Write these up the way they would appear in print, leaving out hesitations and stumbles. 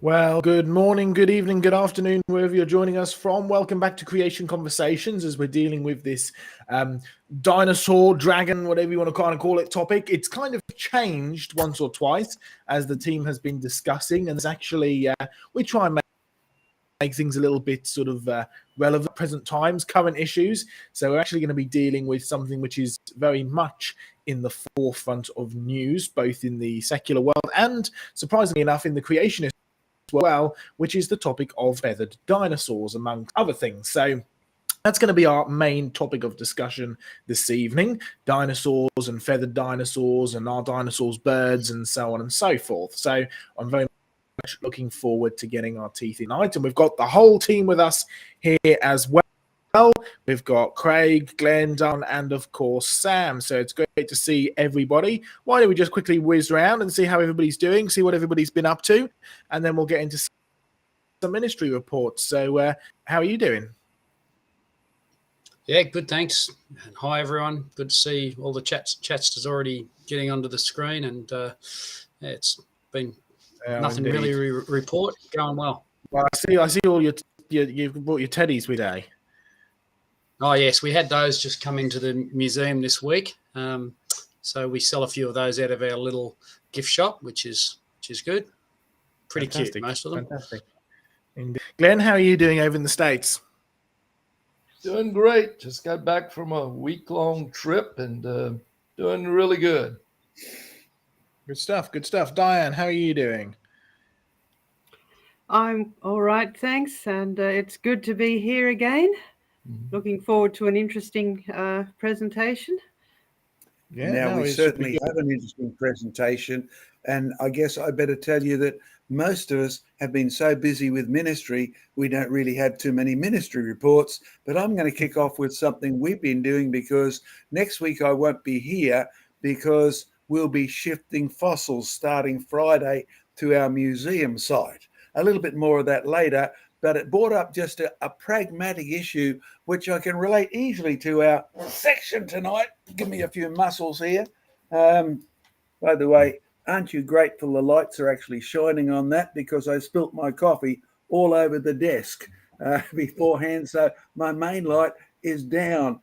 Well, good morning, good evening, good afternoon, wherever you're joining us from. Welcome back to Creation Conversations as we're dealing with this dinosaur, dragon, whatever you want to kind of call it, topic. It's kind of changed once or twice as the team has been discussing, and it's actually, we try and make things a little bit sort of relevant, present times, current issues. So we're actually going to be dealing with something which is very much in the forefront of news, both in the secular world and, surprisingly enough, in the creationist well, which is the topic of feathered dinosaurs, among other things. So that's going to be our main topic of discussion this evening: dinosaurs and feathered dinosaurs, and are dinosaurs birds, and so on and so forth. So I'm very much looking forward to getting our teeth in tonight, and we've got the whole team with us here as well. We've got Craig, Glenn, Don, and of course Sam. So it's great to see everybody. Why don't we just quickly whiz around and see how everybody's doing, see what everybody's been up to, and then we'll get into some ministry reports. So how are you doing? Yeah, good, thanks. And hi, everyone. Good to see all the chats is already getting onto the screen, and it's been nothing indeed. really report. Going well. Well, I see all you've brought your teddies with, eh? Oh, yes, we had those just come into the museum this week. So we sell a few of those out of our little gift shop, which is good. Pretty Fantastic. Cute, most of them. Fantastic. Indeed. Glenn, how are you doing over in the States? Doing great. Just got back from a week-long trip and doing really good. Good stuff. Good stuff. Diane, how are you doing? I'm all right, thanks. And it's good to be here again. Looking forward to an interesting presentation. Yeah, we certainly have an interesting presentation. And I guess I better tell you that most of us have been so busy with ministry, we don't really have too many ministry reports. But I'm going to kick off with something we've been doing, because next week I won't be here because we'll be shifting fossils starting Friday to our museum site. A little bit more of that later. But it brought up just a pragmatic issue, which I can relate easily to our section tonight. Give me a few muscles here. By the way, aren't you grateful the lights are actually shining on that, because I spilt my coffee all over the desk beforehand. So my main light is down.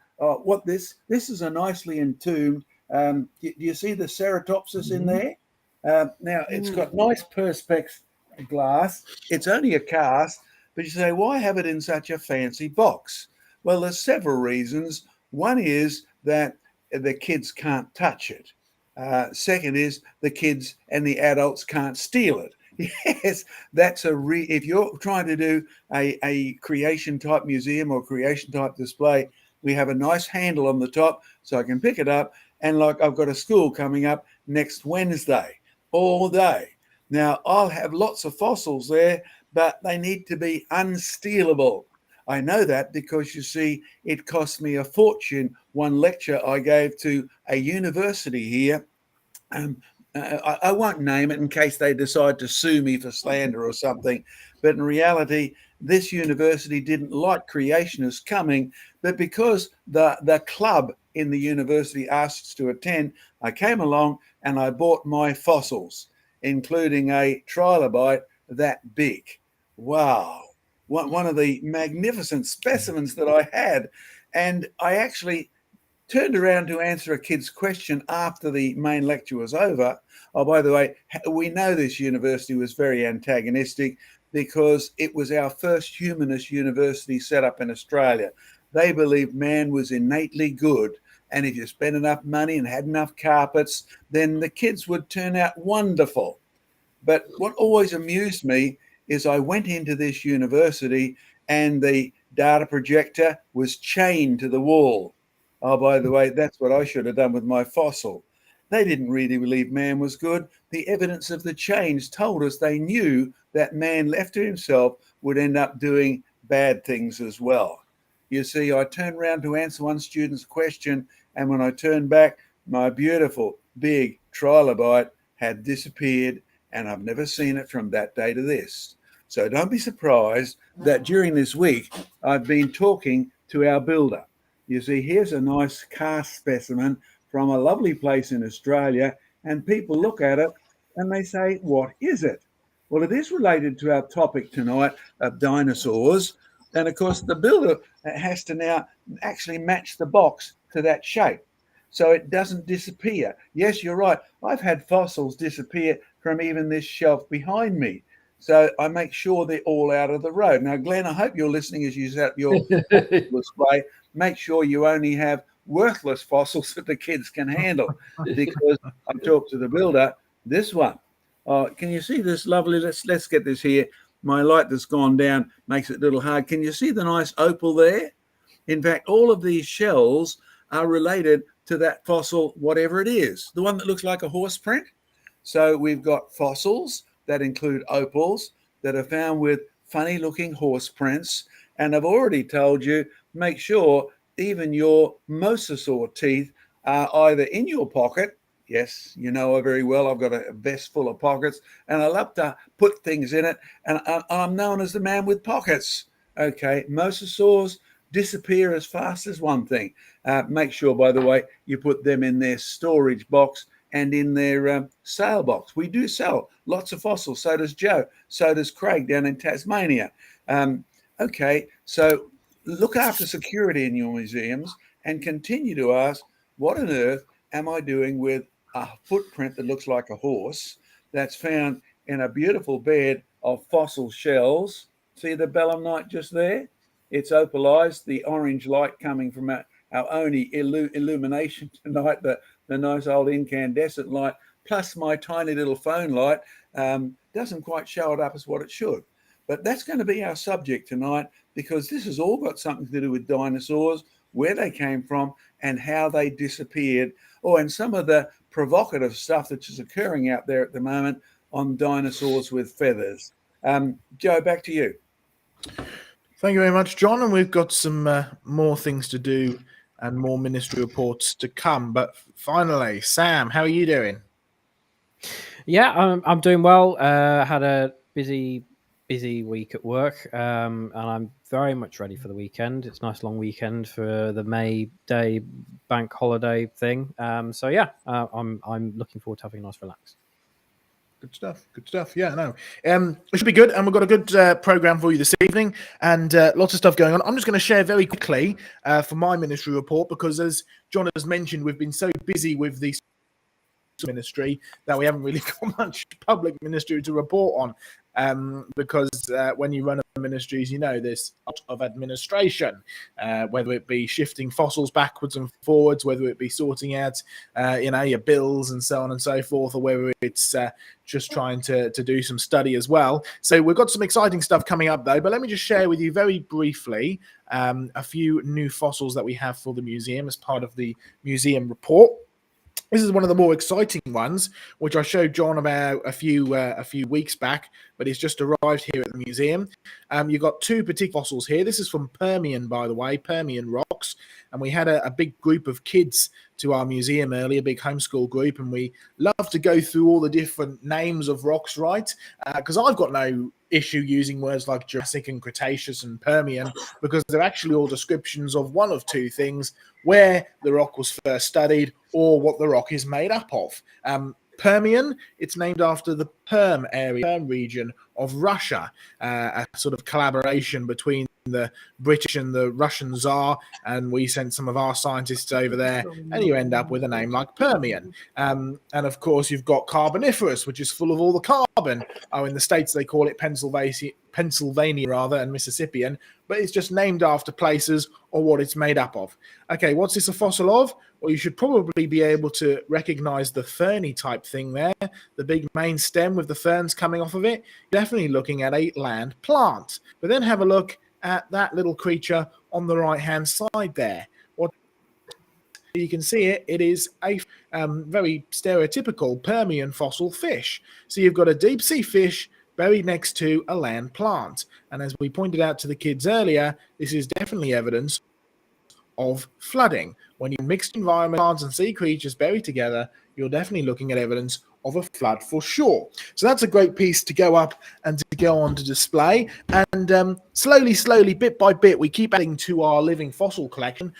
This is a nicely entombed. Do you see the ceratopsis in there? Now, it's got nice perspex glass. It's only a cast. But you say, why have it in such a fancy box? Well, there's several reasons. One is that the kids can't touch it. Second is the kids and the adults can't steal it. Yes, that's if you're trying to do a creation type museum or creation type display, we have a nice handle on the top so I can pick it up. And like, I've got a school coming up next Wednesday all day. Now, I'll have lots of fossils there, but they need to be unstealable. I know that because, you see, it cost me a fortune. One lecture I gave to a university here. I won't name it in case they decide to sue me for slander or something. But in reality, this university didn't like creationists coming. But because the club in the university asked us to attend, I came along and I bought my fossils, including a trilobite that big. Wow, one of the magnificent specimens that I had. And I actually turned around to answer a kid's question after the main lecture was over. Oh, by the way, we know this university was very antagonistic because it was our first humanist university set up in Australia. They believed man was innately good. And if you spent enough money and had enough carpets, then the kids would turn out wonderful. But what always amused me is I went into this university and the data projector was chained to the wall. Oh, by the way, that's what I should have done with my fossil. They didn't really believe man was good. The evidence of the chains told us they knew that man left to himself would end up doing bad things as well. You see, I turned around to answer one student's question, and when I turned back, my beautiful big trilobite had disappeared, and I've never seen it from that day to this. So don't be surprised that during this week, I've been talking to our builder. You see, here's a nice cast specimen from a lovely place in Australia, and people look at it and they say, what is it? Well, it is related to our topic tonight of dinosaurs. And of course, the builder has to now actually match the box to that shape so it doesn't disappear. Yes, you're right. I've had fossils disappear from even this shelf behind me. So I make sure they're all out of the road. Now, Glenn, I hope you're listening as you set up your display. Make sure you only have worthless fossils that the kids can handle, because I talked to the builder. This one, can you see this lovely? Let's get this here. My light that's gone down makes it a little hard. Can you see the nice opal there? In fact, all of these shells are related to that fossil, whatever it is, the one that looks like a horse print. So we've got fossils that include opals that are found with funny looking horse prints. And I've already told you, make sure even your mosasaur teeth are either in your pocket. Yes, you know very well, I've got a vest full of pockets and I love to put things in it. And I'm known as the man with pockets. Okay, mosasaurs disappear as fast as one thing. Make sure, by the way, you put them in their storage box and in their sale box. We do sell lots of fossils. So does Joe. So does Craig down in Tasmania. Okay, so look after security in your museums and continue to ask, what on earth am I doing with a footprint that looks like a horse that's found in a beautiful bed of fossil shells? See the belemnite just there? It's opalized, the orange light coming from our only illumination tonight, the nice old incandescent light, plus my tiny little phone light, doesn't quite show it up as what it should. But that's going to be our subject tonight, because this has all got something to do with dinosaurs, where they came from and how they disappeared. Oh, and some of the provocative stuff that is occurring out there at the moment on dinosaurs with feathers. Joe, back to you. Thank you very much, John. And we've got some more things to do and more ministry reports to come. But finally, Sam, how are you doing? Yeah, I'm doing well. Had a busy week at work, and I'm very much ready for the weekend. It's a nice long weekend for the May Day bank holiday thing. So yeah, I'm looking forward to having a nice relax. Good stuff. Good stuff. Yeah, no. It should be good. And we've got a good program for you this evening, and lots of stuff going on. I'm just going to share very quickly for my ministry report, because as John has mentioned, we've been so busy with the ministry that we haven't really got much public ministry to report on, because when you run a ministries, you know, there's a lot of administration, whether it be shifting fossils backwards and forwards, whether it be sorting out your bills and so on and so forth, or whether it's just trying to do some study as well. So we've got some exciting stuff coming up though, but let me just share with you very briefly a few new fossils that we have for the museum as part of the museum report. This is one of the more exciting ones, which I showed John about a few weeks back, but it's just arrived here at the museum. You've got two particular fossils here. This is from Permian, by the way, Permian rocks. And we had a big group of kids to our museum earlier, a big homeschool group, and we love to go through all the different names of rocks, right? Because I've got no issue using words like Jurassic and Cretaceous and Permian, because they're actually all descriptions of one of two things: where the rock was first studied or what the rock is made up of. Permian, it's named after the Perm area, Perm region of Russia, a sort of collaboration between the British and the Russian Tsar, and we sent some of our scientists over there, and you end up with a name like Permian. And of course, you've got Carboniferous, which is full of all the carbon. Oh, in the States, they call it Pennsylvania rather, and Mississippian, but it's just named after places or what it's made up of. Okay, what's this a fossil of? Well, you should probably be able to recognize the ferny type thing there, the big main stem with the ferns coming off of it. You're definitely looking at a land plant. But then have a look at that little creature on the right-hand side there. What you can see it is a very stereotypical Permian fossil fish. So you've got a deep-sea fish buried next to a land plant. And as we pointed out to the kids earlier, this is definitely evidence of flooding. When you mixed environment, plants and sea creatures buried together, you're definitely looking at evidence of a flood for sure. So that's a great piece to go up and to go on to display. And slowly, bit by bit, we keep adding to our living fossil collection.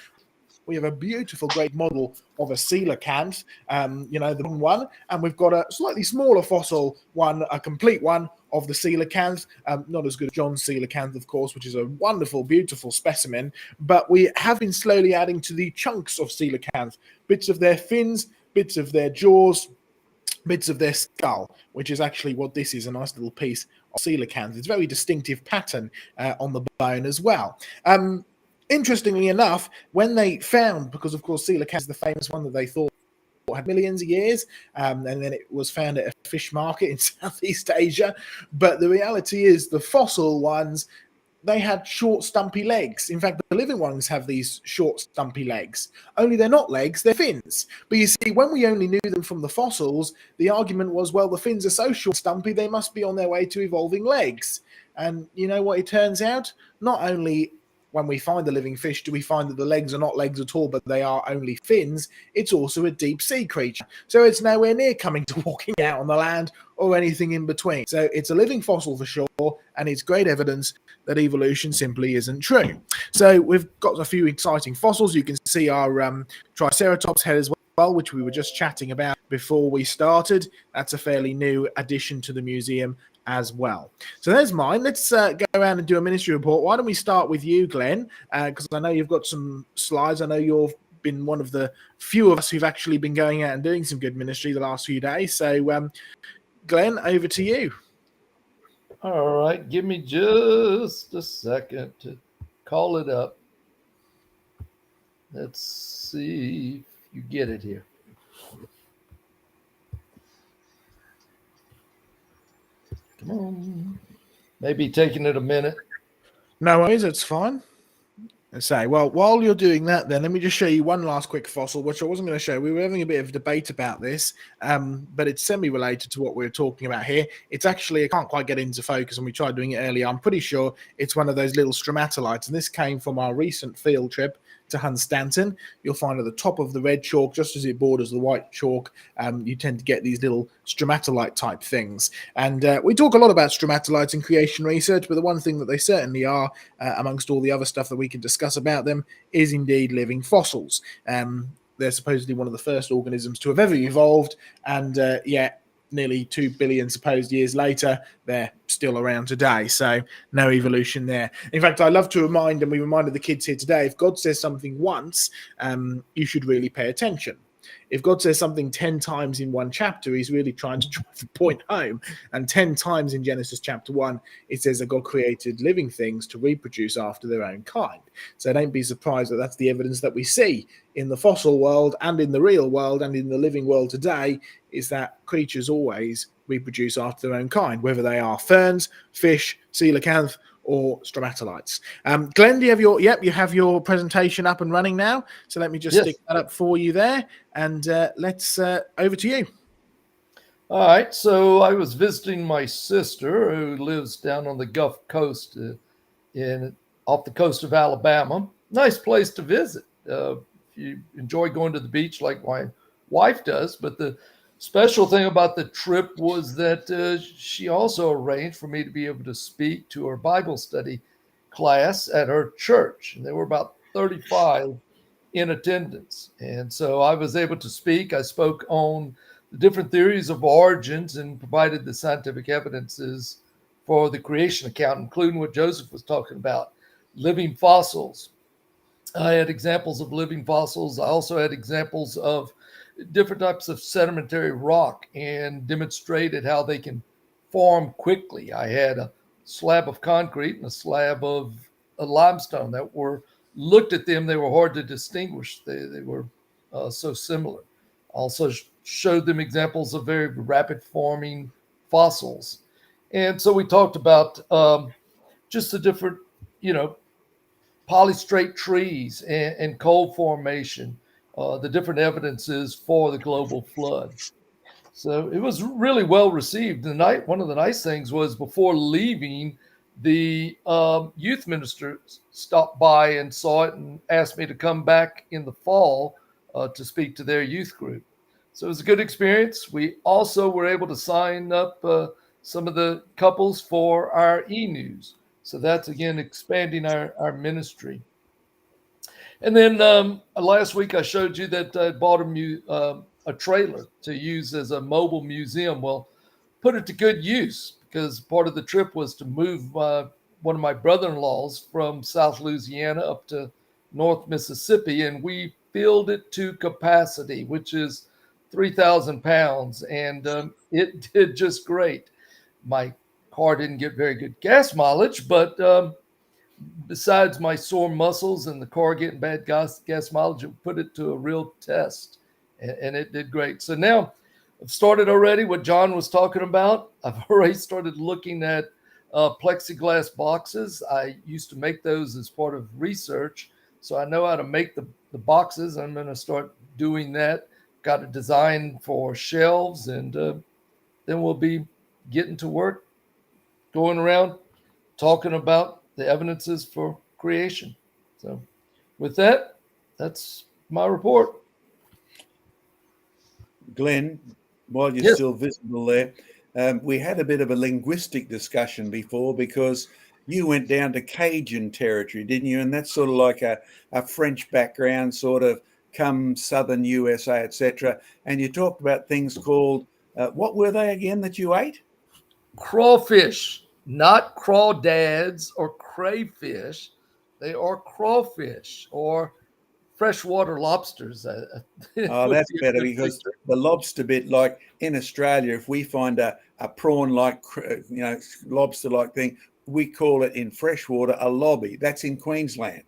We have a beautiful, great model of a coelacanth, the one, and we've got a slightly smaller fossil one, a complete one of the coelacanth. Not as good as John's coelacanth, of course, which is a wonderful, beautiful specimen, but we have been slowly adding to the chunks of coelacanth, bits of their fins, bits of their jaws, bits of their skull, which is actually what this is, a nice little piece of coelacanth. It's a very distinctive pattern on the bone as well. Interestingly enough, when they found, because of course coelacanth is the famous one that they thought had millions of years, and then it was found at a fish market in Southeast Asia, but the reality is the fossil ones, they had short, stumpy legs. In fact, the living ones have these short, stumpy legs. Only they're not legs, they're fins. But you see, when we only knew them from the fossils, the argument was, well, the fins are so short, stumpy, they must be on their way to evolving legs. And you know what it turns out? Not only when we find the living fish do we find that the legs are not legs at all, but they are only fins, it's also a deep sea creature. So it's nowhere near coming to walking out on the land or anything in between. So it's a living fossil for sure, and it's great evidence that evolution simply isn't true. So we've got a few exciting fossils. You can see our Triceratops head as well, which we were just chatting about before we started. That's a fairly new addition to the museum as well. So there's mine. Let's go around and do a ministry report. Why don't we start with you, Glenn? Because I know you've got some slides. I know you've been one of the few of us who've actually been going out and doing some good ministry the last few days. So, Glenn, over to you. All right. Give me just a second to call it up. Let's see if you get it here. Come on. Maybe taking it a minute. No worries, it's fine. Let's say, well, while you're doing that, then let me just show you one last quick fossil, which I wasn't going to show. We were having a bit of debate about this, but it's semi-related to what we're talking about here. It's actually, I can't quite get into focus, and we tried doing it earlier. I'm pretty sure it's one of those little stromatolites, and this came from our recent field trip to Hunstanton. You'll find at the top of the red chalk, just as it borders the white chalk, you tend to get these little stromatolite type things. And we talk a lot about stromatolites in creation research, but the one thing that they certainly are, amongst all the other stuff that we can discuss about them, is indeed living fossils. They're supposedly one of the first organisms to have ever evolved, and yet nearly 2 billion supposed years later, they're still around today. So no evolution there. In fact, I love to remind, and we reminded the kids here today, if God says something once, you should really pay attention. If God says something 10 times in one chapter, he's really trying to drive the point home. And 10 times in Genesis chapter 1, it says that God created living things to reproduce after their own kind. So don't be surprised that that's the evidence that we see in the fossil world and in the real world and in the living world today, is that creatures always reproduce after their own kind, whether they are ferns, fish, coelacanth, or stromatolites. Glenn, do you have you have your presentation up and running now. So let me just stick that up for you there, and let's over to you. All right. So I was visiting my sister who lives down on the Gulf Coast off the coast of Alabama. Nice place to visit. If you enjoy going to the beach like my wife does, but the special thing about the trip was that she also arranged for me to be able to speak to her Bible study class at her church. And there were about 35 in attendance. And so I was able to speak. I spoke on the different theories of origins and provided the scientific evidences for the creation account, including what Joseph was talking about, living fossils. I had examples of living fossils. I also had examples of different types of sedimentary rock and demonstrated how they can form quickly. I had a slab of concrete and a slab of limestone that were, looked at them, they were hard to distinguish. They were so similar. Also showed them examples of very rapid forming fossils. And so we talked about just the different, polystrate trees and coal formation, the different evidences for the global flood. So it was really well received. One of the nice things was before leaving, the youth minister stopped by and saw it and asked me to come back in the fall to speak to their youth group. So it was a good experience. We also were able to sign up some of the couples for our e-news. So that's, again, expanding our ministry. And then last week I showed you that I bought a trailer to use as a mobile museum. Well, put it to good use, because part of the trip was to move one of my brother-in-laws from South Louisiana up to North Mississippi, and we filled it to capacity, which is 3,000 pounds, and it did just great. My car didn't get very good gas mileage, but besides my sore muscles and the car getting bad gas mileage, it put it to a real test, and it did great. So now I've started already what John was talking about. I've already started looking at plexiglass boxes. I used to make those as part of research, so I know how to make the boxes. I'm going to start doing that. Got a design for shelves, and then we'll be getting to work, going around talking about the evidences for creation. So with that, that's my report. Glenn, while you're still visible there, we had a bit of a linguistic discussion before, because you went down to Cajun territory, didn't you? And that's sort of like a French background, sort of come southern USA, etc. And you talked about things called, what were they again that you ate? Crawfish, not crawdads or crayfish. They are crawfish or freshwater lobsters. Oh, that's better, because the lobster bit, like in Australia, if we find a prawn-like, lobster-like thing, we call it in freshwater a lobby. That's in Queensland.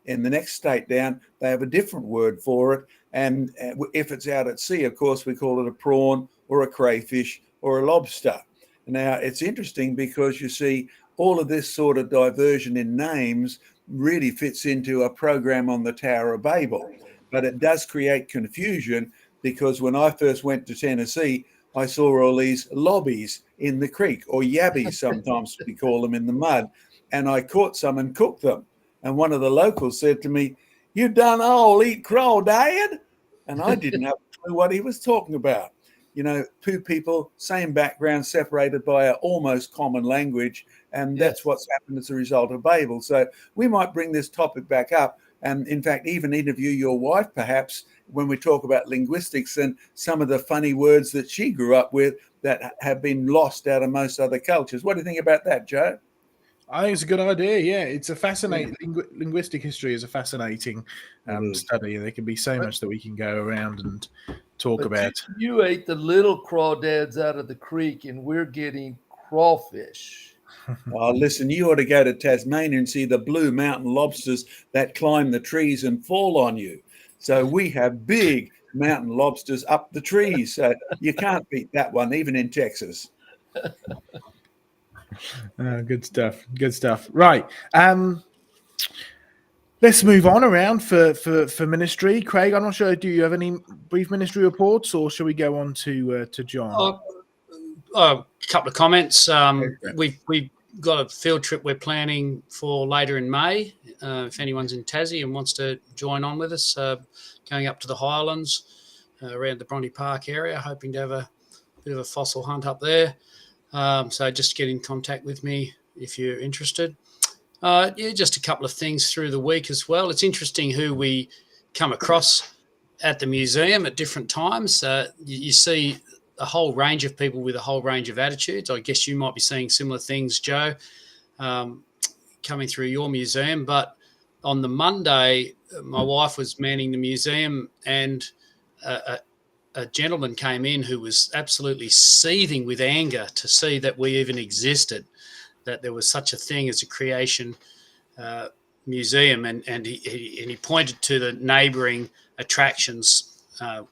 In the next state down, they have a different word for it. And if it's out at sea, of course, we call it a prawn or a crayfish or a lobster. Now, it's interesting because you see all of this sort of diversion in names really fits into a program on the Tower of Babel. But it does create confusion, because when I first went to Tennessee, I saw all these lobbies in the creek, or yabbies sometimes we call them, in the mud. And I caught some and cooked them. And one of the locals said to me, "You done all eat crawdad?" And I didn't have a clue what he was talking about. You know, two people, same background, separated by an almost common language. And that's what's happened as a result of Babel. So we might bring this topic back up, and in fact, even interview your wife, perhaps, when we talk about linguistics and some of the funny words that she grew up with that have been lost out of most other cultures. What do you think about that, Joe? I think it's a good idea. Yeah, it's a fascinating linguistic history is a fascinating study. There can be so much that we can go around and talk about. You ate the little crawdads out of the creek, and we're getting crawfish. Oh, listen, you ought to go to Tasmania and see the blue mountain lobsters that climb the trees and fall on you. So we have big mountain lobsters up the trees. So you can't beat that one, even in Texas. Good stuff. Good stuff. Right. Let's move on around for ministry. Craig, I'm not sure. Do you have any brief ministry reports, or shall we go on to John? A couple of comments. We've got a field trip we're planning for later in May. If anyone's in Tassie and wants to join on with us, going up to the Highlands around the Bronte Park area, hoping to have a bit of a fossil hunt up there. So just get in contact with me if you're interested. Just a couple of things through the week as well. It's interesting who we come across at the museum at different times. You see a whole range of people with a whole range of attitudes. I guess you might be seeing similar things, Joe, coming through your museum. But on the Monday, my wife was manning the museum, and a gentleman came in who was absolutely seething with anger to see that we even existed, that there was such a thing as a creation museum. And he pointed to the neighbouring attractions,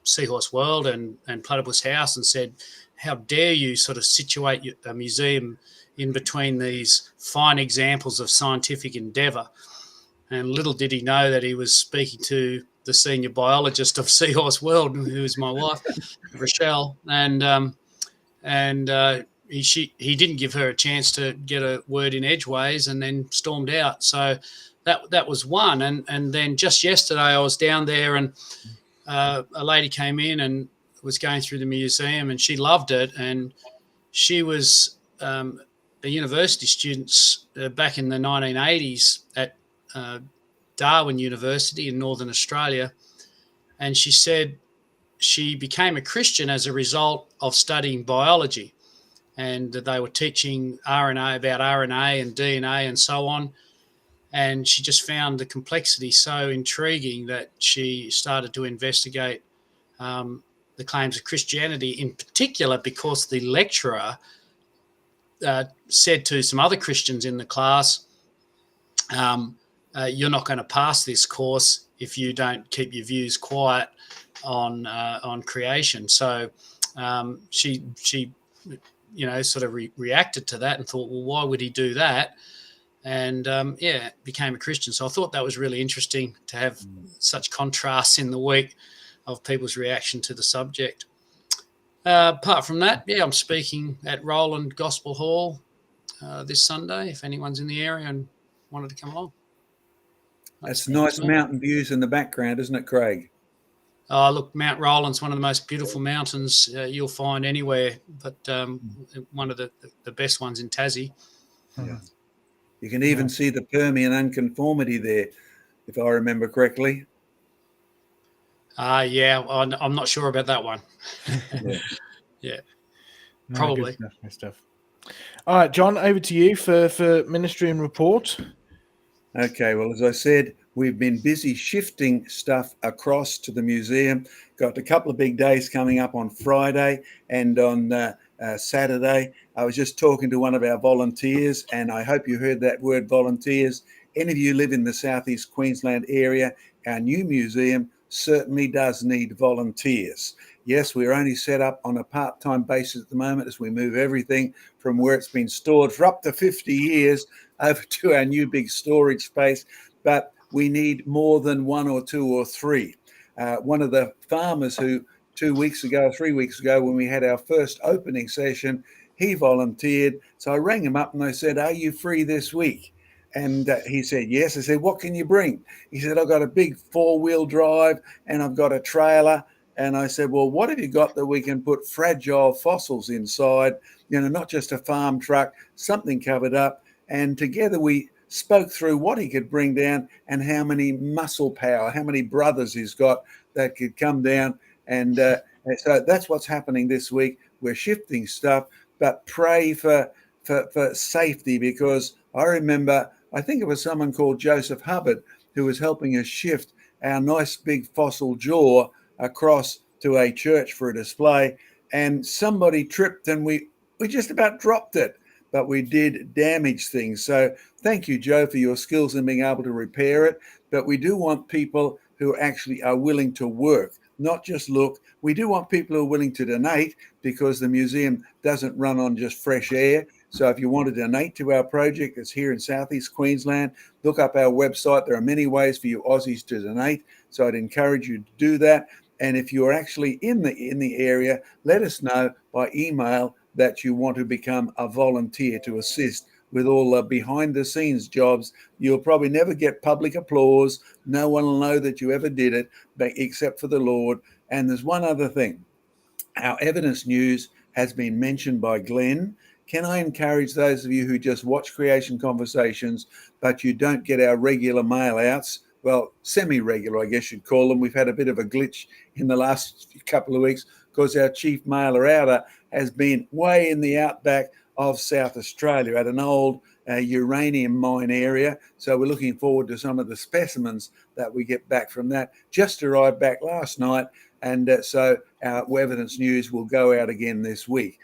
Seahorse World and Platypus House, and said, "How dare you sort of situate a museum in between these fine examples of scientific endeavour?" And little did he know that he was speaking to the senior biologist of Seahorse World, who is my wife, Rochelle, and he didn't give her a chance to get a word in edgeways, and then stormed out. So that was one. And then just yesterday I was down there, and a lady came in and was going through the museum, and she loved it. And she was a university student back in the 1980s at Darwin University in Northern Australia. And she said she became a Christian as a result of studying biology. and they were teaching RNA about RNA and DNA and so on. And she just found the complexity so intriguing that she started to investigate the claims of Christianity, in particular because the lecturer said to some other Christians in the class, you're not going to pass this course if you don't keep your views quiet on creation. So she sort of reacted to that and thought, well, why would he do that? And became a Christian. So I thought that was really interesting to have such contrasts in the week of people's reaction to the subject. Apart from that, I'm speaking at Roland Gospel Hall this Sunday, if anyone's in the area and wanted to come along. That's nice mountain views in the background, isn't it, Craig? Oh, look, Mount Roland's one of the most beautiful mountains you'll find anywhere, but one of the best ones in Tassie. Yeah. You can even see the Permian unconformity there, if I remember correctly. I'm not sure about that one. Yeah. No, probably. Good stuff. All right, John, over to you for ministry and report. Okay, well, as I said, we've been busy shifting stuff across to the museum. Got a couple of big days coming up on Friday and on Saturday. I was just talking to one of our volunteers, and I hope you heard that word, volunteers. Any of you live in the southeast Queensland area, our new museum certainly does need volunteers. Yes, we're only set up on a part-time basis at the moment as we move everything from where it's been stored for up to 50 years over to our new big storage space, but we need more than 1 or 2 or 3. One of the farmers who 3 weeks ago, when we had our first opening session, he volunteered. So I rang him up and I said, are you free this week? And he said, yes. I said, what can you bring? He said, I've got a big 4-wheel drive and I've got a trailer. And I said, well, what have you got that we can put fragile fossils inside? Not just a farm truck, something covered up. And together we spoke through what he could bring down and how many muscle power, how many brothers he's got that could come down. And so that's what's happening this week. We're shifting stuff, but pray for safety, because I remember, I think it was someone called Joseph Hubbard who was helping us shift our nice big fossil jaw across to a church for a display, and somebody tripped and we just about dropped it, but we did damage things. So thank you, Joe, for your skills in being able to repair it. But we do want people who actually are willing to work, not just look. We do want people who are willing to donate, because the museum doesn't run on just fresh air. So if you want to donate to our project that's here in southeast Queensland, look up our website. There are many ways for you Aussies to donate. So I'd encourage you to do that. And if you're actually in the area, let us know by email that you want to become a volunteer to assist with all the behind the scenes jobs. You'll probably never get public applause. No one will know that you ever did it, except for the Lord. And there's one other thing. Our evidence news has been mentioned by Glenn. Can I encourage those of you who just watch Creation Conversations, but you don't get our regular mail outs? Well, semi-regular, I guess you'd call them. We've had a bit of a glitch in the last couple of weeks because our chief mailer outer has been way in the outback of South Australia at an old uranium mine area. So we're looking forward to some of the specimens that we get back from that. Just arrived back last night. And so our evidence news will go out again this week.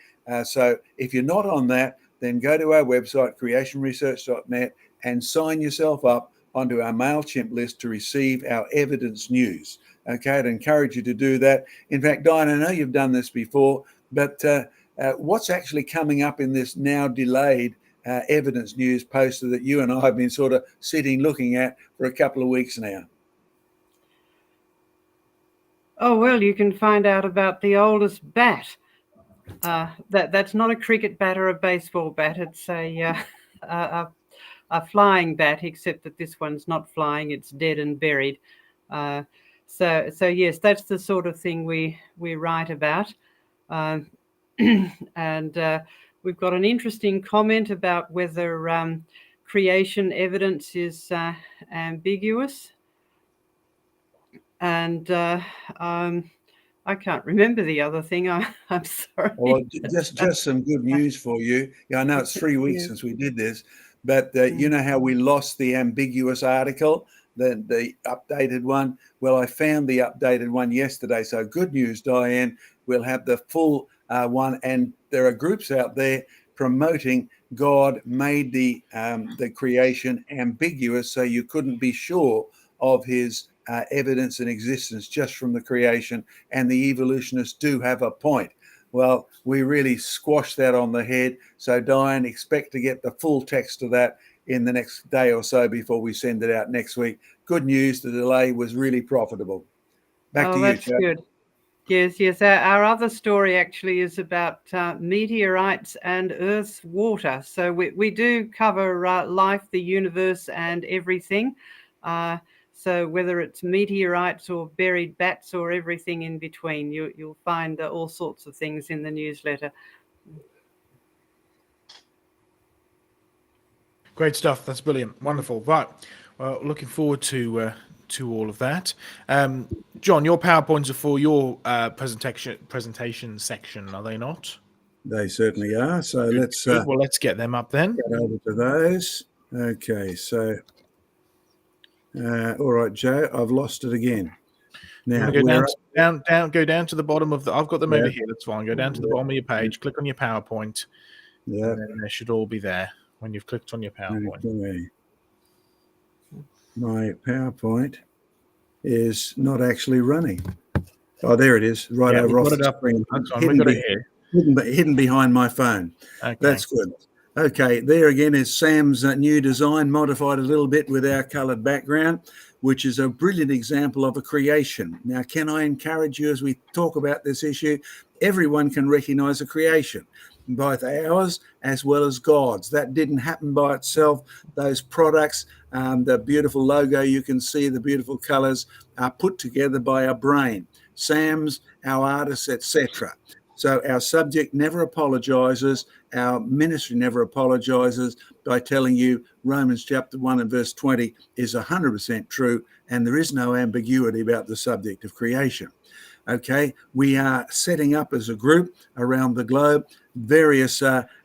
So if you're not on that, then go to our website, creationresearch.net, and sign yourself up onto our MailChimp list to receive our evidence news. Okay, I'd encourage you to do that. In fact, Diane, I know you've done this before, but what's actually coming up in this now delayed evidence news poster that you and I have been sort of sitting looking at for a couple of weeks now? Oh, well, you can find out about the oldest bat. That's not a cricket bat or a baseball bat. It's a flying bat, except that this one's not flying. It's dead and buried. So yes, that's the sort of thing we write about. And we've got an interesting comment about whether creation evidence is ambiguous. And I can't remember the other thing. I'm sorry. Well, just some good news for you. Yeah, I know it's 3 weeks since we did this, but you know how we lost the ambiguous article, the updated one? Well, I found the updated one yesterday. So good news, Diane. We'll have the full one, and there are groups out there promoting God made the creation ambiguous, so you couldn't be sure of his evidence and existence just from the creation, and the evolutionists do have a point. Well, we really squashed that on the head. So, Diane, expect to get the full text of that in the next day or so before we send it out next week. Good news, the delay was really profitable. Back to you, that's Chad. good. Yes. Our other story actually is about meteorites and Earth's water. So we do cover life, the universe, and everything. So whether it's meteorites or buried bats or everything in between, you'll find all sorts of things in the newsletter. Great stuff. That's brilliant. Wonderful. Right. Well, looking forward to all of that. John, your PowerPoints are for your presentation section, are they not? They certainly are. So let's well, let's get them up then. Get over to those. Okay. So, all right, Joe, I've lost it again. Now go go down to the bottom of the. I've got them over here. That's fine. Go down to the bottom of your page. Click on your PowerPoint. Yeah, and then they should all be there when you've clicked on your PowerPoint. Okay. My PowerPoint is not actually running. Oh, there it is. Right over off the screen. We've got it here. Hidden behind my phone. Okay. That's good. Okay, there again is Sam's new design, modified a little bit with our coloured background, which is a brilliant example of a creation. Now, can I encourage you as we talk about this issue? Everyone can recognise a creation, both ours as well as God's. That didn't happen by itself. Those products, the beautiful logo you can see, the beautiful colours are put together by our brain. Sam's, our artists, etc. So our subject never apologises. Our ministry never apologises by telling you Romans chapter 1 and verse 20 is 100% true, and there is no ambiguity about the subject of creation. Okay, we are setting up as a group around the globe various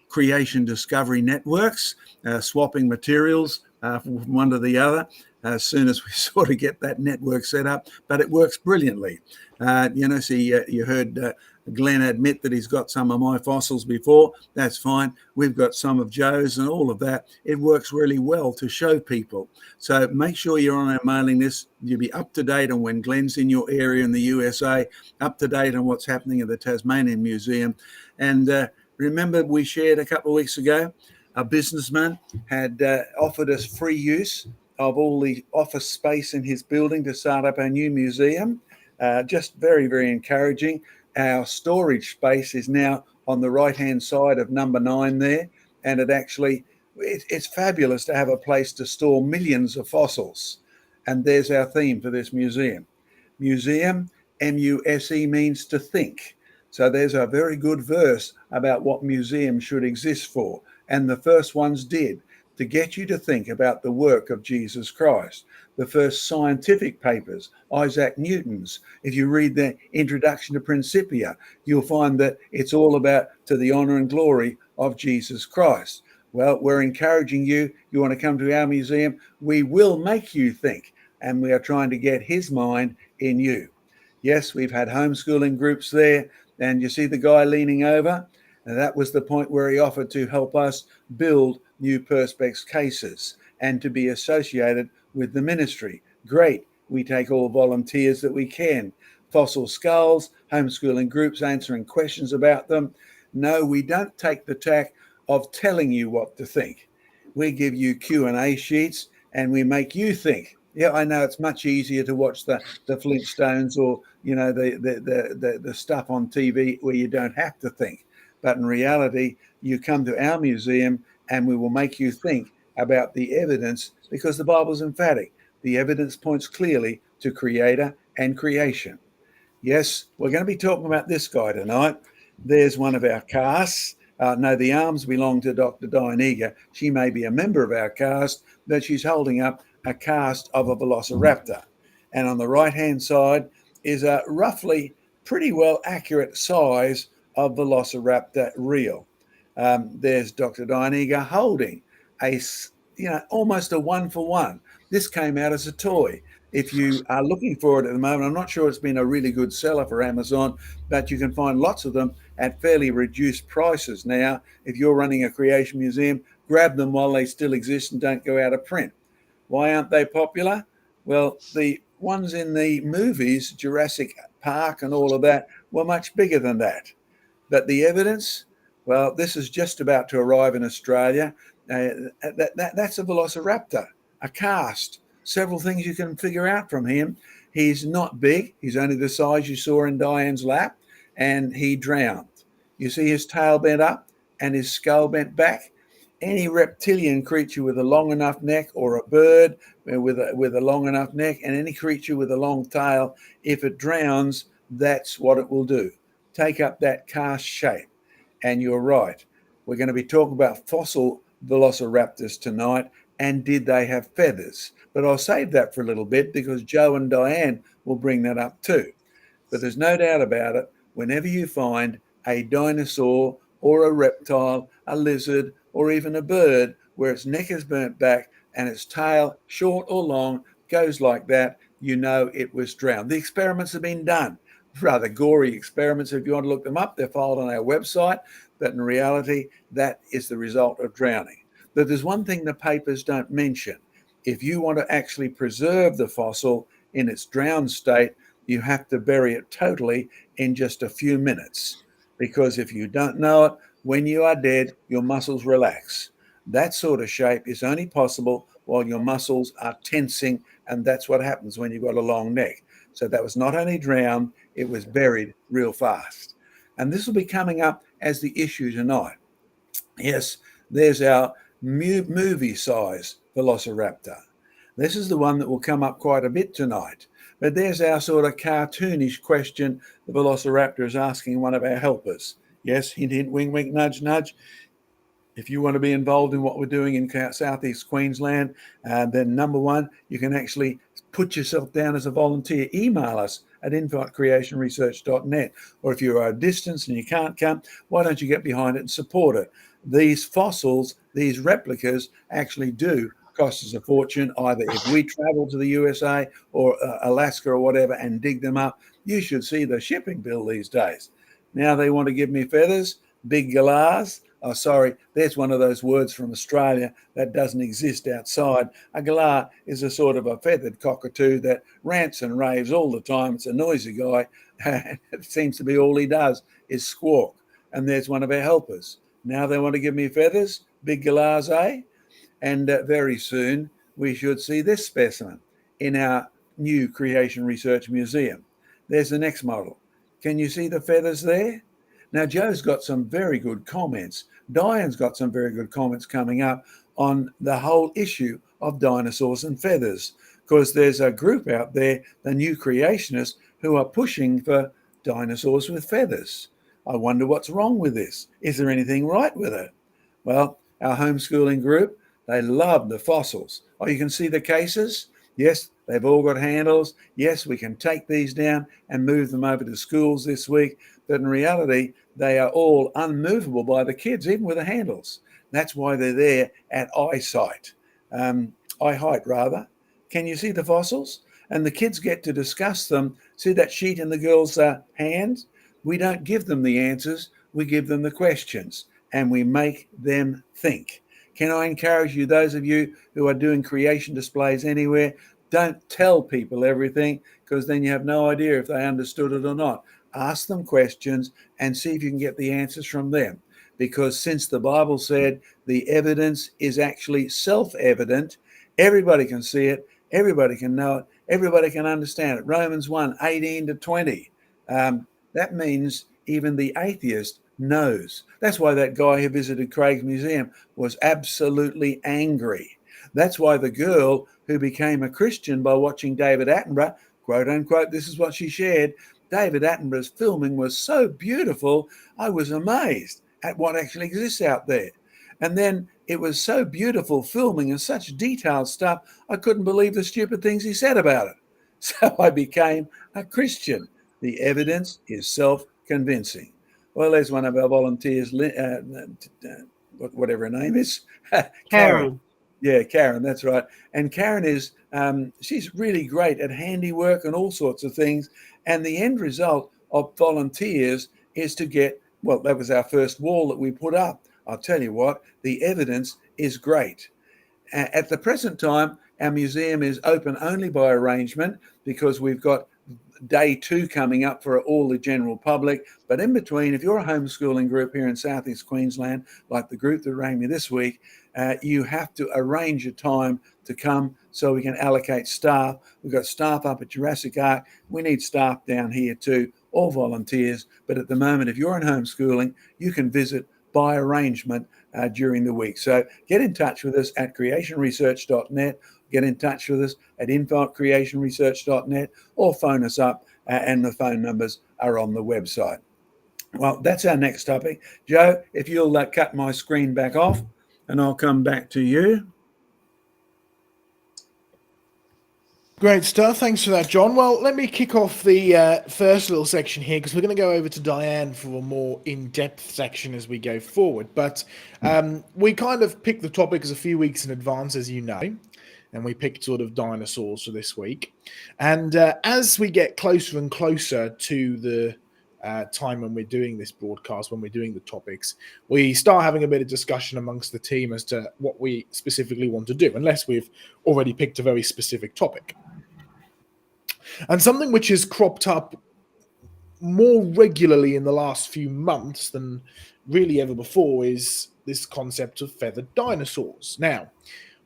creation discovery networks, swapping materials from one to the other as soon as we sort of get that network set up, but it works brilliantly. You heard Glenn admit that he's got some of my fossils before. That's fine. We've got some of Joe's and all of that. It works really well to show people. So make sure you're on our mailing list. You'll be up to date on when Glenn's in your area in the USA, up to date on what's happening at the Tasmanian Museum. And remember, we shared a couple of weeks ago, a businessman had offered us free use of all the office space in his building to start up our new museum. Just very, very encouraging. Our storage space is now on the right-hand side of number 9 there, and it's fabulous to have a place to store millions of fossils. And there's our theme for this museum. Museum, M-U-S-E, means to think. So there's a very good verse about what museums should exist for. And the first ones did, to get you to think about the work of Jesus Christ. The first scientific papers, Isaac Newton's. If you read the Introduction to Principia, you'll find that it's all about to the honor and glory of Jesus Christ. Well, we're encouraging you. You want to come to our museum? We will make you think, and we are trying to get his mind in you. Yes, we've had homeschooling groups there, and you see the guy leaning over? And that was the point where he offered to help us build new Perspex cases and to be associated with the ministry. Great. We take all volunteers that we can. Fossil skulls, homeschooling groups answering questions about them. No, we don't take the tack of telling you what to think. We give you Q&A sheets and we make you think. Yeah, I know it's much easier to watch the Flintstones or the stuff on TV where you don't have to think. But in reality, you come to our museum and we will make you think about the evidence, because the Bible's emphatic. The evidence points clearly to Creator and creation. Yes, we're going to be talking about this guy tonight. There's one of our casts. No, the arms belong to Dr. Diane Eager. She may be a member of our cast, but she's holding up a cast of a velociraptor. And on the right-hand side is a roughly pretty well accurate size of Velociraptor real. There's Dr. Dianiga holding almost a 1-for-1. This came out as a toy. If you are looking for it at the moment, I'm not sure it's been a really good seller for Amazon, but you can find lots of them at fairly reduced prices now. If you're running a creation museum, grab them while they still exist and don't go out of print. Why aren't they popular? Well, the ones in the movies, Jurassic Park and all of that, were much bigger than that. But the evidence, well, this is just about to arrive in Australia. That's a Velociraptor, a cast. Several things you can figure out from him. He's not big. He's only the size you saw in Diane's lap, and he drowned. You see his tail bent up and his skull bent back. Any reptilian creature with a long enough neck, or a bird with a long enough neck, and any creature with a long tail, if it drowns, that's what it will do. Take up that cast shape. And you're right. We're going to be talking about fossil velociraptors tonight, and did they have feathers? But I'll save that for a little bit, because Joe and Diane will bring that up too. But there's no doubt about it, whenever you find a dinosaur or a reptile, a lizard, or even a bird where its neck is burnt back and its tail, short or long, goes like that, you know it was drowned. The experiments have been done. Rather gory experiments. If you want to look them up, they're filed on our website. But in reality, that is the result of drowning. But there's one thing the papers don't mention. If you want to actually preserve the fossil in its drowned state, you have to bury it totally in just a few minutes. Because if you don't know it, when you are dead, your muscles relax. That sort of shape is only possible while your muscles are tensing, and that's what happens when you've got a long neck. So that was not only drowned, it was buried real fast. And this will be coming up as the issue tonight. Yes, there's our movie size Velociraptor. This is the one that will come up quite a bit tonight. But there's our sort of cartoonish question the Velociraptor is asking one of our helpers. Yes, hint, hint, wink, wink, nudge, nudge. If you want to be involved in what we're doing in Southeast Queensland, then number one, you can actually put yourself down as a volunteer. Email us at info@creationresearch.net. Or if you're at a distance and you can't come, why don't you get behind it and support it? These fossils, these replicas, actually do cost us a fortune. Either if we travel to the USA or Alaska or whatever and dig them up, you should see the shipping bill these days. Now they want to give me feathers, big galahs. Oh, sorry, there's one of those words from Australia that doesn't exist outside. A galah is a sort of a feathered cockatoo that rants and raves all the time. It's a noisy guy. It seems to be all he does is squawk. And there's one of our helpers. Now they want to give me feathers, big galahs, eh? And very soon we should see this specimen in our new Creation Research Museum. There's the next model. Can you see the feathers there? Now, Joe's got some very good comments. Diane's got some very good comments coming up on the whole issue of dinosaurs and feathers, because there's a group out there, the new creationists, who are pushing for dinosaurs with feathers. I wonder what's wrong with this. Is there anything right with it? Well, our homeschooling group, they love the fossils. Oh, you can see the cases? Yes, they've all got handles. Yes, we can take these down and move them over to schools this week. But in reality, they are all unmovable by the kids, even with the handles. That's why they're there at eye height rather. Can you see the fossils? And the kids get to discuss them. See that sheet in the girls' hands? We don't give them the answers. We give them the questions, and we make them think. Can I encourage you, those of you who are doing creation displays anywhere, don't tell people everything, because then you have no idea if they understood it or not. Ask them questions and see if you can get the answers from them. Because since the Bible said the evidence is actually self-evident, everybody can see it, everybody can know it, everybody can understand it. Romans 1:18-20. That means even the atheist knows. That's why that guy who visited Craig's museum was absolutely angry. That's why the girl who became a Christian by watching David Attenborough, quote unquote, this is what she shared, David Attenborough's filming was so beautiful, I was amazed at what actually exists out there. And then it was so beautiful filming and such detailed stuff, I couldn't believe the stupid things he said about it. So I became a Christian. The evidence is self-convincing. Well, there's one of our volunteers, whatever her name is. Karen. Yeah, Karen, that's right. And Karen is, she's really great at handiwork and all sorts of things. And the end result of volunteers is to get, well, that was our first wall that we put up. I'll tell you what, the evidence is great. At the present time, our museum is open only by arrangement because we've got day 2 coming up for all the general public. But in between, if you're a homeschooling group here in Southeast Queensland, like the group that rang me this week, you have to arrange a time to come so we can allocate staff. We've got staff up at Jurassic Ark. We need staff down here too, all volunteers. But at the moment, if you're in homeschooling, you can visit by arrangement during the week. So get in touch with us at creationresearch.net. Get in touch with us at info@creationresearch.net or phone us up, and the phone numbers are on the website. Well, that's our next topic. Joe, if you'll cut my screen back off and I'll come back to you. Great stuff. Thanks for that, John. Well, let me kick off the first little section here because we're going to go over to Diane for a more in-depth section as we go forward. But we kind of picked the topics a few weeks in advance, as you know, and we picked sort of dinosaurs for this week. And as we get closer and closer to the time when we're doing this broadcast, when we're doing the topics, we start having a bit of discussion amongst the team as to what we specifically want to do, unless we've already picked a very specific topic. And something which has cropped up more regularly in the last few months than really ever before is this concept of feathered dinosaurs. Now,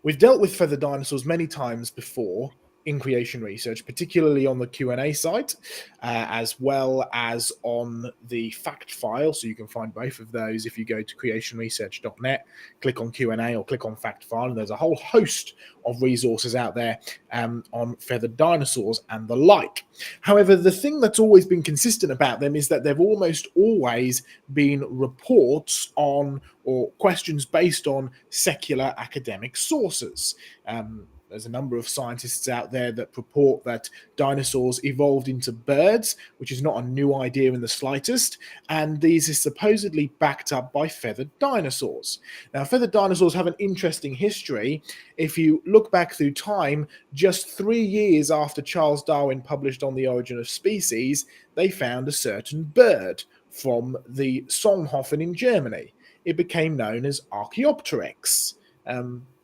we've dealt with feathered dinosaurs many times before in creation research, particularly on the Q&A site, as well as on the fact file. So you can find both of those if you go to creationresearch.net, click on Q&A or click on fact file, and there's a whole host of resources out there on feathered dinosaurs and the like. However, the thing that's always been consistent about them is that they've almost always been reports on or questions based on secular academic sources. There's a number of scientists out there that purport that dinosaurs evolved into birds, which is not a new idea in the slightest, and these are supposedly backed up by feathered dinosaurs. Now, feathered dinosaurs have an interesting history. If you look back through time, just 3 years after Charles Darwin published On the Origin of Species, they found a certain bird from the Solnhofen in Germany. It became known as Archaeopteryx.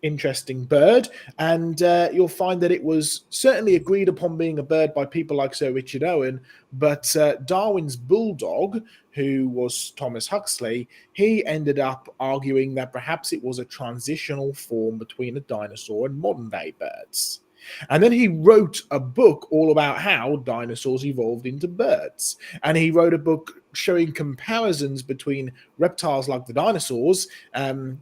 Interesting bird, and you'll find that it was certainly agreed upon being a bird by people like Sir Richard Owen, but Darwin's bulldog, who was Thomas Huxley, he ended up arguing that perhaps it was a transitional form between a dinosaur and modern-day birds. And then he wrote a book all about how dinosaurs evolved into birds. And he wrote a book showing comparisons between reptiles like the dinosaurs and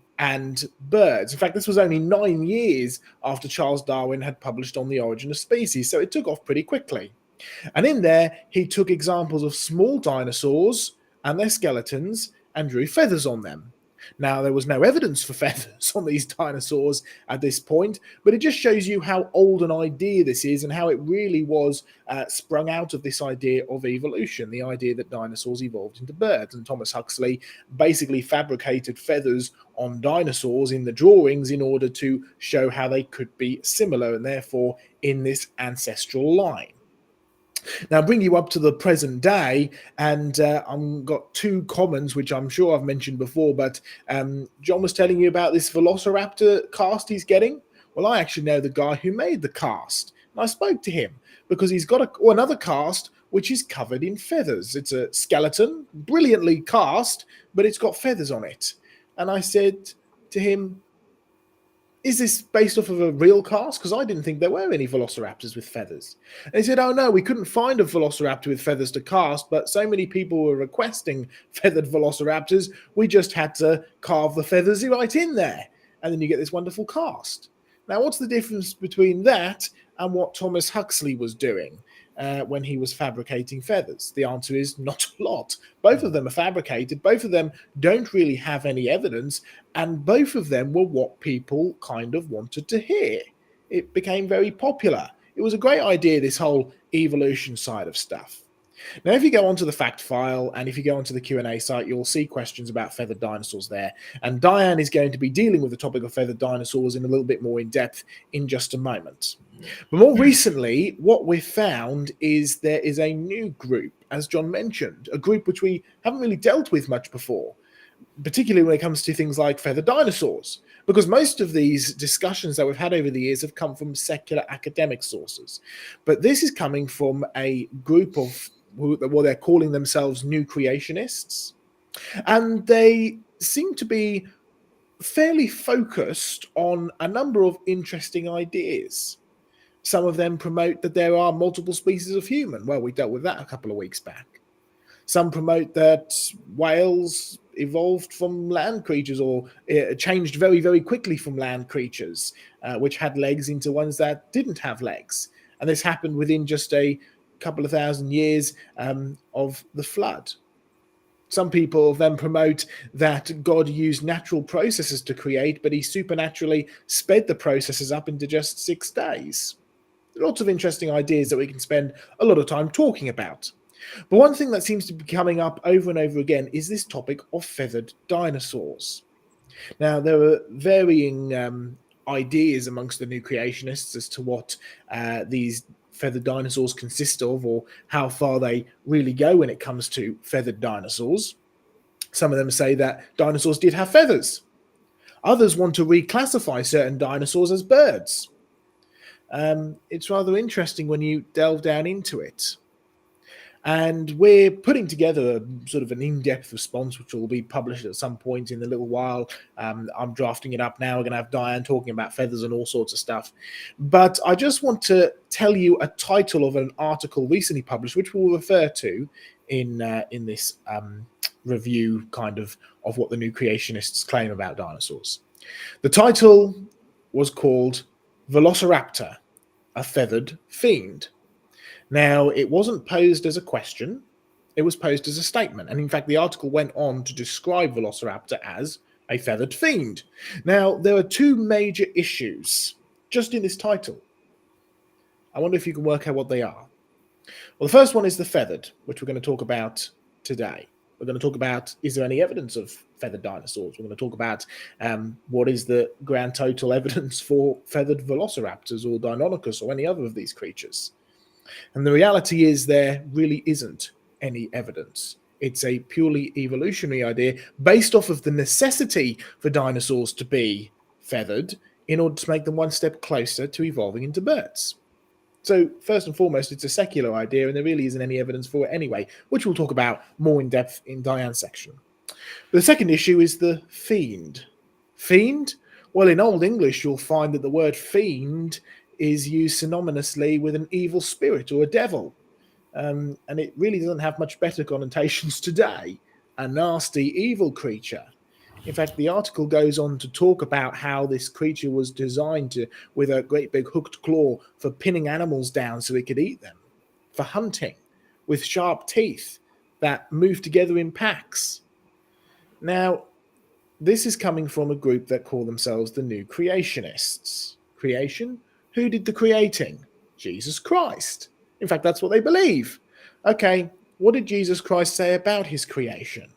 birds. In fact, this was only 9 years after Charles Darwin had published On the Origin of Species, so it took off pretty quickly. And in there, he took examples of small dinosaurs and their skeletons and drew feathers on them. Now, there was no evidence for feathers on these dinosaurs at this point, but it just shows you how old an idea this is and how it really was sprung out of this idea of evolution, the idea that dinosaurs evolved into birds. And Thomas Huxley basically fabricated feathers on dinosaurs in the drawings in order to show how they could be similar and therefore in this ancestral line. Now, bring you up to the present day, and I've got two commons, which I'm sure I've mentioned before, but John was telling you about this Velociraptor cast he's getting. Well, I actually know the guy who made the cast, and I spoke to him because he's got another cast which is covered in feathers. It's a skeleton, brilliantly cast, but it's got feathers on it. And I said to him, is this based off of a real cast? Because I didn't think there were any velociraptors with feathers. And he said, oh no, we couldn't find a velociraptor with feathers to cast, but so many people were requesting feathered velociraptors, we just had to carve the feathers right in there. And then you get this wonderful cast. Now, what's the difference between that and what Thomas Huxley was doing when he was fabricating feathers? The answer is not a lot. Both of them are fabricated. Both of them don't really have any evidence. And both of them were what people kind of wanted to hear. It became very popular. It was a great idea, this whole evolution side of stuff. Now, if you go onto the fact file and if you go onto the Q&A site, you'll see questions about feathered dinosaurs there. And Diane is going to be dealing with the topic of feathered dinosaurs in a little bit more in depth in just a moment. But more recently, what we've found is there is a new group, as John mentioned, a group which we haven't really dealt with much before, particularly when it comes to things like feathered dinosaurs, because most of these discussions that we've had over the years have come from secular academic sources. But this is coming from a group of, well, they're calling themselves new creationists, and they seem to be fairly focused on a number of interesting ideas. Some of them promote that there are multiple species of human. Well, we dealt with that a couple of weeks back. Some promote that whales evolved from land creatures, or changed very, very quickly from land creatures, which had legs, into ones that didn't have legs. And this happened within just a couple of thousand years of the flood. Some people then promote that God used natural processes to create, but he supernaturally sped the processes up into just 6 days. Lots of interesting ideas that we can spend a lot of time talking about. But one thing that seems to be coming up over and over again is this topic of feathered dinosaurs. Now, there are varying ideas amongst the new creationists as to what these feathered dinosaurs consist of, or how far they really go when it comes to feathered dinosaurs. Some of them say that dinosaurs did have feathers. Others want to reclassify certain dinosaurs as birds. It's rather interesting when you delve down into it. And we're putting together a sort of an in-depth response, which will be published at some point in a little while. I'm drafting it up now. We're going to have Diane talking about feathers and all sorts of stuff. But I just want to tell you a title of an article recently published, which we'll refer to in this review kind of what the new creationists claim about dinosaurs. The title was called Velociraptor, a Feathered Fiend. Now, it wasn't posed as a question, it was posed as a statement. And in fact, the article went on to describe Velociraptor as a feathered fiend. Now, there are two major issues just in this title. I wonder if you can work out what they are. Well, the first one is the feathered, which we're going to talk about today. We're going to talk about, is there any evidence of feathered dinosaurs? We're going to talk about what is the grand total evidence for feathered velociraptors or Deinonychus or any other of these creatures. And the reality is there really isn't any evidence. It's a purely evolutionary idea based off of the necessity for dinosaurs to be feathered in order to make them one step closer to evolving into birds. So first and foremost, it's a secular idea, and there really isn't any evidence for it anyway, which we'll talk about more in depth in Diane's section. But the second issue is the fiend. Fiend? Well, in Old English, you'll find that the word fiend is used synonymously with an evil spirit or a devil. And it really doesn't have much better connotations today. A nasty, evil creature. In fact, the article goes on to talk about how this creature was designed with a great big hooked claw for pinning animals down so it could eat them, for hunting, with sharp teeth that move together in packs. Now, this is coming from a group that call themselves the New Creationists. Creation? Who did the creating? Jesus Christ. In fact, that's what they believe. Okay, what did Jesus Christ say about his creation?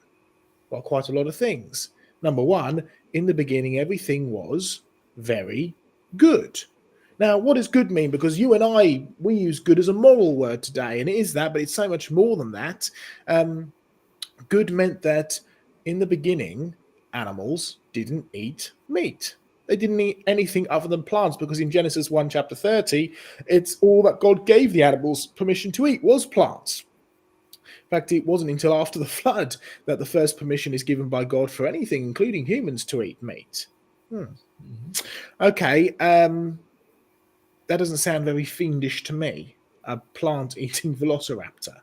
Well, quite a lot of things. Number one, in the beginning, everything was very good. Now, what does good mean? Because you and I, we use good as a moral word today, and it is that, but it's so much more than that. Good meant that in the beginning, animals didn't eat meat. They didn't eat anything other than plants, because in Genesis 1, chapter 30, it's all that God gave the animals permission to eat was plants. In fact, it wasn't until after the flood that the first permission is given by God for anything, including humans, to eat meat. Okay, that doesn't sound very fiendish to me, a plant-eating velociraptor.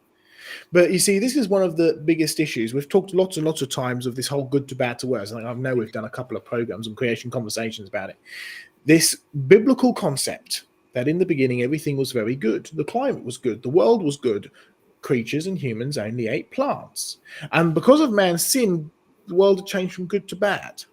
But you see, this is one of the biggest issues. We've talked lots and lots of times of this whole good to bad to worse. And I know we've done a couple of programs and creation conversations about it. This biblical concept that in the beginning everything was very good. The climate was good. The world was good. Creatures and humans only ate plants. And because of man's sin, the world had changed from good to bad.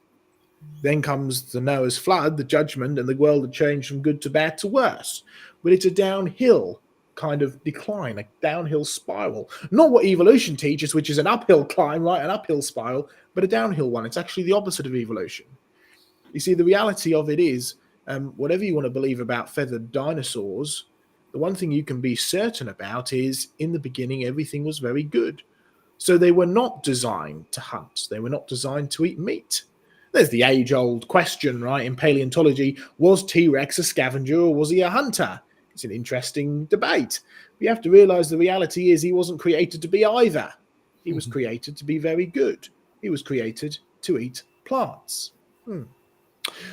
Then comes the Noah's flood, the judgment, and the world had changed from good to bad to worse. But it's a downhill kind of decline, a downhill spiral. Not what evolution teaches, which is an uphill climb, right? An uphill spiral, but a downhill one. It's actually the opposite of evolution. You see, the reality of it is, whatever you want to believe about feathered dinosaurs, the one thing you can be certain about is in the beginning, everything was very good. So they were not designed to hunt. They were not designed to eat meat. There's the age-old question, right, in paleontology, was T-Rex a scavenger or was he a hunter? It's an interesting debate. But you have to realize the reality is he wasn't created to be either. He was created to be very good. He was created to eat plants.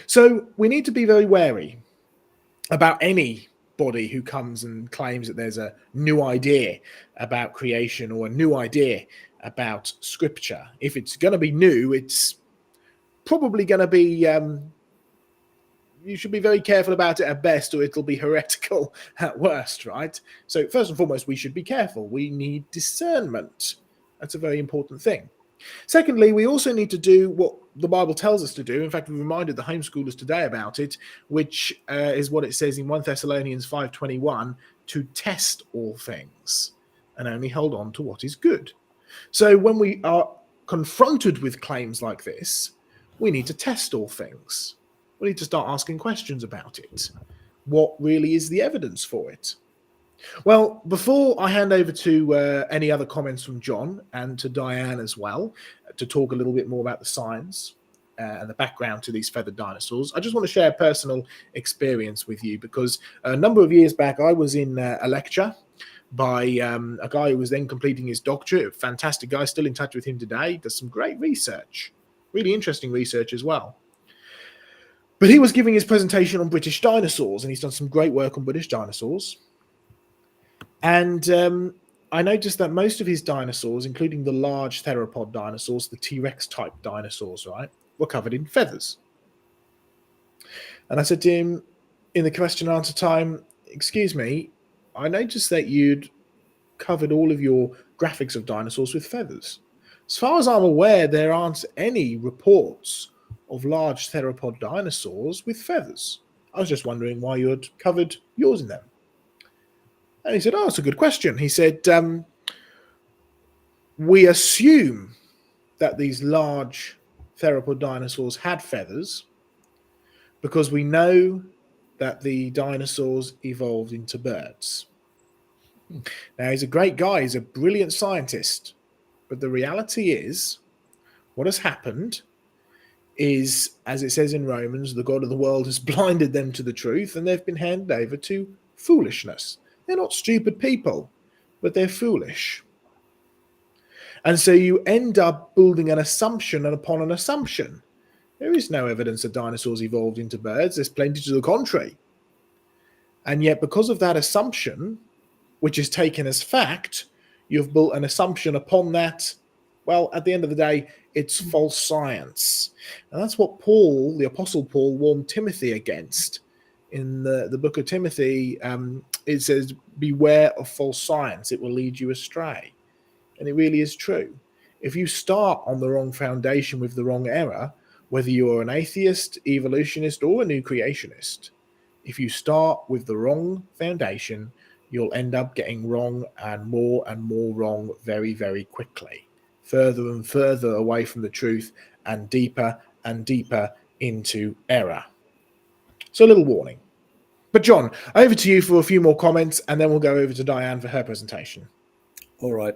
So we need to be very wary about anybody who comes and claims that there's a new idea about creation or a new idea about scripture. If it's going to be new, it's probably going to be, you should be very careful about it at best, or it'll be heretical at worst, right? So first and foremost, we should be careful. We need discernment. That's a very important thing. Secondly, we also need to do what the Bible tells us to do. In fact, we reminded the homeschoolers today about it, which is what it says in 1 Thessalonians 5:21, to test all things and only hold on to what is good. So when we are confronted with claims like this, we need to test all things. We need to start asking questions about it. What really is the evidence for it? Well, before I hand over to any other comments from John and to Diane as well, to talk a little bit more about the science and the background to these feathered dinosaurs, I just want to share a personal experience with you, because a number of years back I was in a lecture by a guy who was then completing his doctorate, a fantastic guy, still in touch with him today, does some great research, really interesting research as well. But he was giving his presentation on British dinosaurs, and he's done some great work on British dinosaurs. And I noticed that most of his dinosaurs, including the large theropod dinosaurs, the T-Rex type dinosaurs, right, were covered in feathers. And I said to him in the question and answer time, excuse me, I noticed that you'd covered all of your graphics of dinosaurs with feathers. As far as I'm aware, there aren't any reports of large theropod dinosaurs with feathers. I was just wondering why you had covered yours in them. And he said, oh, that's a good question. He said, we assume that these large theropod dinosaurs had feathers because we know that the dinosaurs evolved into birds. Now, he's a great guy. He's a brilliant scientist. But the reality is, what has happened is, as it says in Romans, the God of the world has blinded them to the truth, and they've been handed over to foolishness. They're not stupid people, but they're foolish. And so you end up building an assumption upon an assumption. There is no evidence that dinosaurs evolved into birds. There's plenty to the contrary. And yet, because of that assumption, which is taken as fact, you've built an assumption upon that. Well, at the end of the day, it's false science. And that's what Paul, the Apostle Paul, warned Timothy against. In the book of Timothy, it says, beware of false science. It will lead you astray. And it really is true. If you start on the wrong foundation with the wrong error, whether you're an atheist, evolutionist, or a new creationist, if you start with the wrong foundation, you'll end up getting wrong and more wrong very, very quickly. Further and further away from the truth and deeper into error. So a little warning. But John, over to you for a few more comments, and then we'll go over to Diane for her presentation. All right.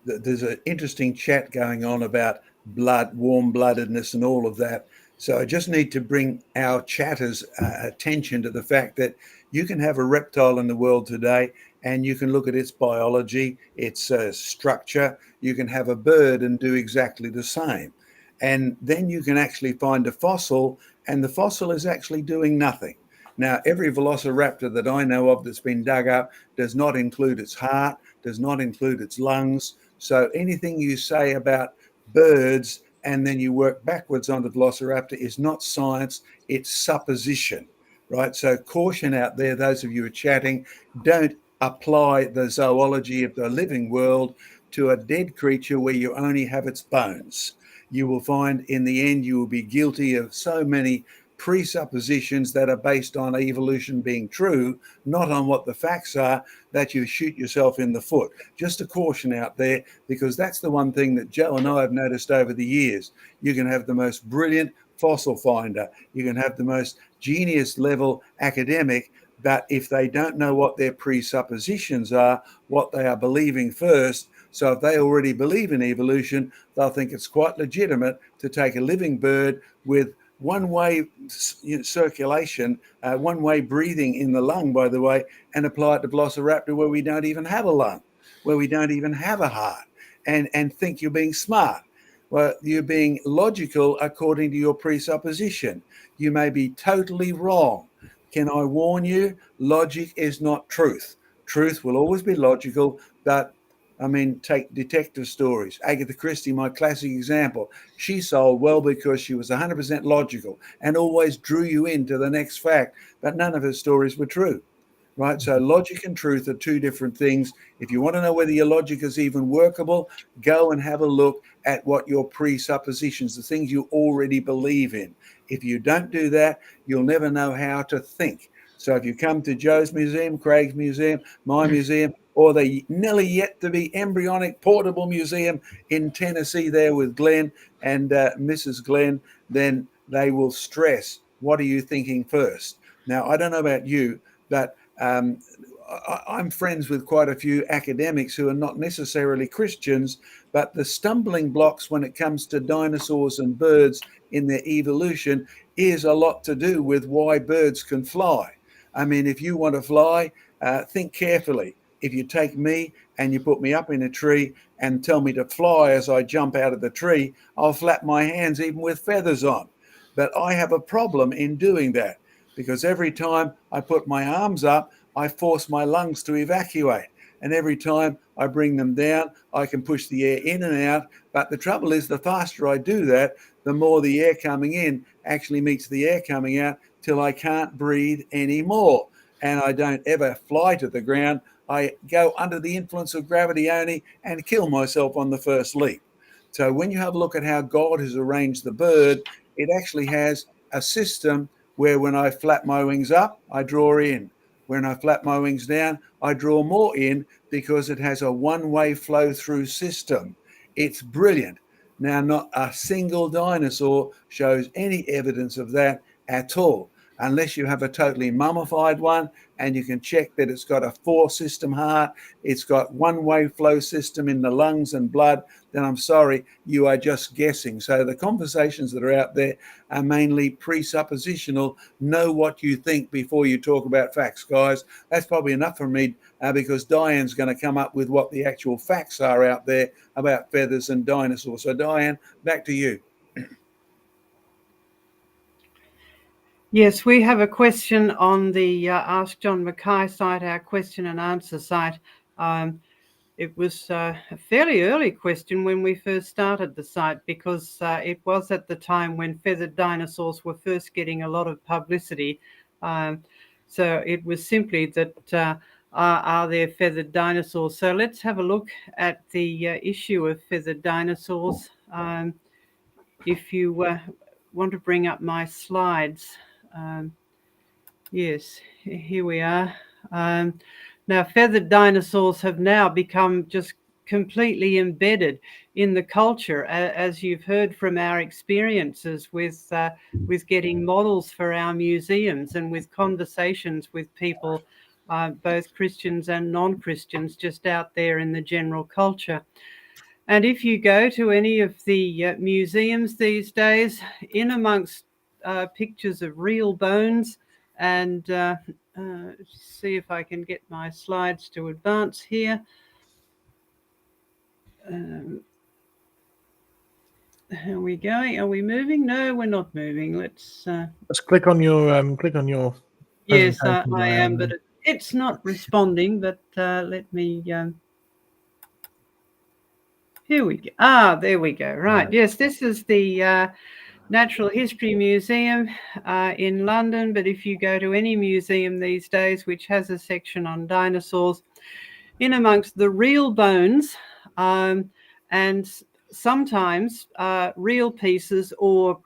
There's an interesting chat going on about blood, warm-bloodedness and all of that. So I just need to bring our chatters' attention to the fact that you can have a reptile in the world today and you can look at its biology, its structure. You can have a bird and do exactly the same. And then you can actually find a fossil, and the fossil is actually doing nothing. Now, every velociraptor that I know of that's been dug up does not include its heart, does not include its lungs. So anything you say about birds and then you work backwards onto velociraptor is not science, it's supposition, right? So caution out there, those of you who are chatting, don't apply the zoology of the living world to a dead creature where you only have its bones. You will find in the end you will be guilty of so many presuppositions that are based on evolution being true, not on what the facts are, that you shoot yourself in the foot. Just a caution out there, because that's the one thing that Joe and I have noticed over the years. You can have the most brilliant fossil finder, you can have the most genius level academic, but if they don't know what their presuppositions are, what they are believing first, so if they already believe in evolution, they'll think it's quite legitimate to take a living bird with one-way circulation, one-way breathing in the lung, by the way, and apply it to Velociraptor where we don't even have a lung, where we don't even have a heart, and think you're being smart. Well, you're being logical according to your presupposition. You may be totally wrong. Can I warn you? Logic is not truth. Truth will always be logical, but I mean, take detective stories. Agatha Christie, my classic example. She sold well because she was 100% logical and always drew you into the next fact, but none of her stories were true, right? So logic and truth are two different things. If you want to know whether your logic is even workable, go and have a look at what your presuppositions, the things you already believe in. If you don't do that, you'll never know how to think. So if you come to Joe's museum, Craig's museum, my museum, or the nearly yet to be embryonic portable museum in Tennessee there with Glenn and Mrs. Glenn, then they will stress, what are you thinking first? Now, I don't know about you, but I'm friends with quite a few academics who are not necessarily Christians, but the stumbling blocks when it comes to dinosaurs and birds in their evolution is a lot to do with why birds can fly. I mean, if you want to fly, think carefully. If you take me and you put me up in a tree and tell me to fly as I jump out of the tree, I'll flap my hands even with feathers on. But I have a problem in doing that, because every time I put my arms up, I force my lungs to evacuate. And every time I bring them down, I can push the air in and out. But the trouble is, the faster I do that, the more the air coming in actually meets the air coming out till I can't breathe anymore. And I don't ever fly to the ground. I go under the influence of gravity only and kill myself on the first leap. So when you have a look at how God has arranged the bird, it actually has a system where when I flap my wings up, I draw in. When I flap my wings down, I draw more in, because it has a one-way flow through system. It's brilliant. Now, not a single dinosaur shows any evidence of that at all, unless you have a totally mummified one and you can check that it's got a 4-system heart, it's got one-way flow system in the lungs and blood, then I'm sorry, you are just guessing. So the conversations that are out there are mainly presuppositional. Know what you think before you talk about facts, guys. That's probably enough for me, because Diane's going to come up with what the actual facts are out there about feathers and dinosaurs. So Diane, back to you. Yes, we have a question on the Ask John Mackay site, our question and answer site. It was a fairly early question when we first started the site, because it was at the time when feathered dinosaurs were first getting a lot of publicity. So it was simply that, are there feathered dinosaurs? So let's have a look at the issue of feathered dinosaurs. If you want to bring up my slides. Yes, here we are. Now, feathered dinosaurs have now become just completely embedded in the culture, as you've heard from our experiences with getting models for our museums and with conversations with people, both Christians and non-Christians, just out there in the general culture. And if you go to any of the museums these days, in amongst pictures of real bones, and see if I can get my slides to advance here. How are we going? Are we moving? No, we're not moving. Let's click on your. Yes, I am, but it's not responding. But let me. Here we go. There we go. Right. Yes, this is the Natural History Museum in London. But if you go to any museum these days which has a section on dinosaurs, in amongst the real bones and sometimes real pieces or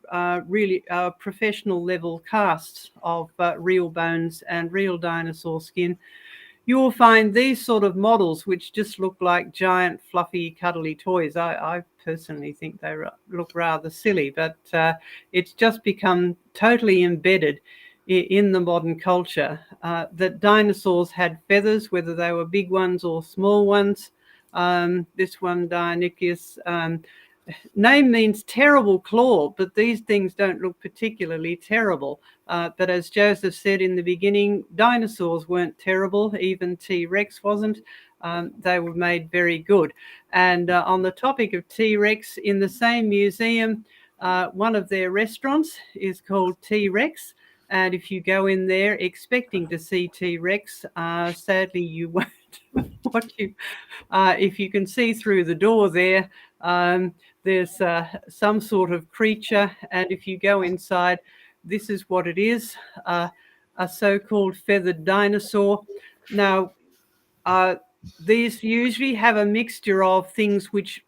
really professional level casts of real bones and real dinosaur skin, you will find these sort of models which just look like giant, fluffy, cuddly toys. I personally think they look rather silly, but it's just become totally embedded in the modern culture that dinosaurs had feathers, whether they were big ones or small ones. This one, Deinonychus, name means terrible claw, but these things don't look particularly terrible. But as Joseph said in the beginning, dinosaurs weren't terrible. Even T-Rex wasn't. They were made very good. And on the topic of T-Rex, in the same museum, one of their restaurants is called T-Rex. And if you go in there expecting to see T-Rex, sadly you won't. If you can see through the door there, there's some sort of creature, and if you go inside, this is what it is, a so-called feathered dinosaur. Now, these usually have a mixture of things which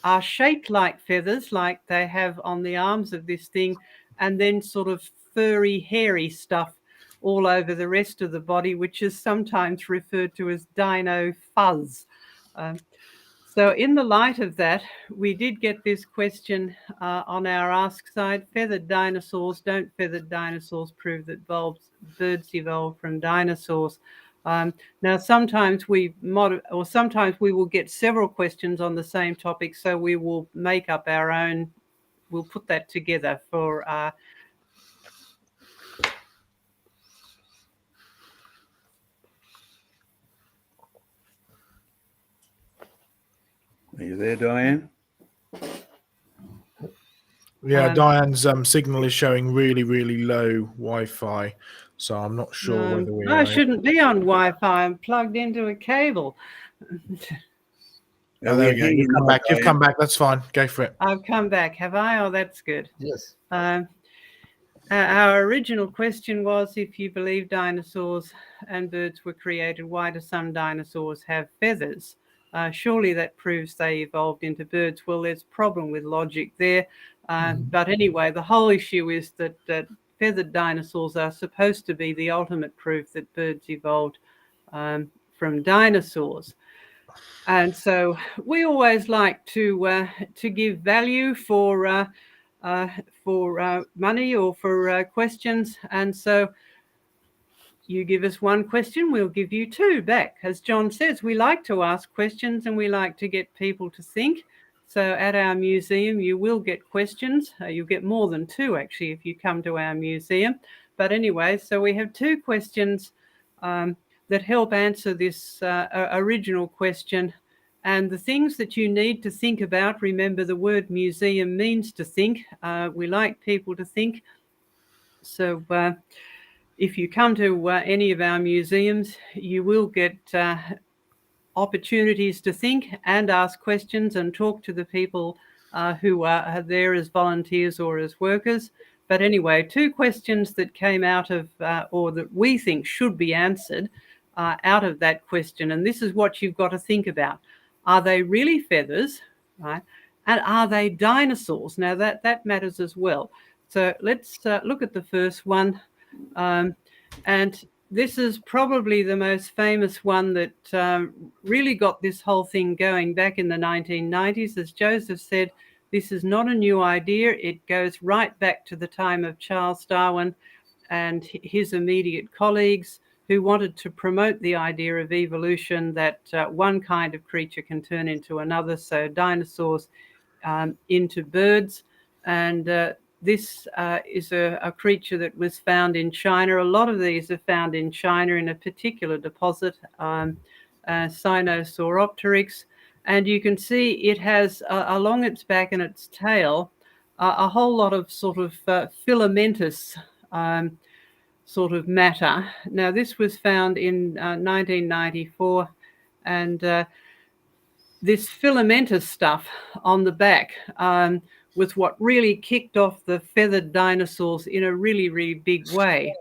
are shaped like feathers, like they have on the arms of this thing, and then sort of furry, hairy stuff all over the rest of the body, which is sometimes referred to as dino fuzz. So in the light of that, we did get this question on our Ask side: feathered dinosaurs, don't feathered dinosaurs prove that birds evolved from dinosaurs? Now, sometimes we will get several questions on the same topic, so we will make up our own. We'll put that together for Are you there, Diane? Yeah, Diane's signal is showing really, really low Wi-Fi, so I'm not sure whether we. I shouldn't be on Wi-Fi. I'm plugged into a cable. Oh, there we go. You've come back. You've come back. That's fine. Go for it. I've come back, have I? Oh, that's good. Yes. Our original question was, if you believe dinosaurs and birds were created, why do some dinosaurs have feathers? Surely that proves they evolved into birds. Well, there's a problem with logic there. But anyway, the whole issue is that feathered dinosaurs are supposed to be the ultimate proof that birds evolved from dinosaurs. And so we always like to give value for money or for questions. And so you give us one question, we'll give you two back. As John says, we like to ask questions and we like to get people to think. So at our museum, you will get questions. You'll get more than two, actually, if you come to our museum. But anyway, so we have two questions that help answer this original question. And the things that you need to think about, remember the word museum means to think. We like people to think. So if you come to any of our museums, you will get opportunities to think and ask questions and talk to the people who are there as volunteers or as workers. But anyway, two questions that came out of, or that we think should be answered out of that question. And this is what you've got to think about. Are they really feathers, right? And are they dinosaurs? Now that matters as well. So let's look at the first one. And this is probably the most famous one that really got this whole thing going back in the 1990s. As Joseph said, this is not a new idea. It goes right back to the time of Charles Darwin and his immediate colleagues, who wanted to promote the idea of evolution, that one kind of creature can turn into another. So dinosaurs into birds. And this is a creature that was found in China. A lot of these are found in China in a particular deposit, Sinosauropteryx. And you can see it has along its back and its tail a whole lot of sort of filamentous sort of matter. Now, this was found in 1994, and this filamentous stuff on the back was what really kicked off the feathered dinosaurs in a really, really big way.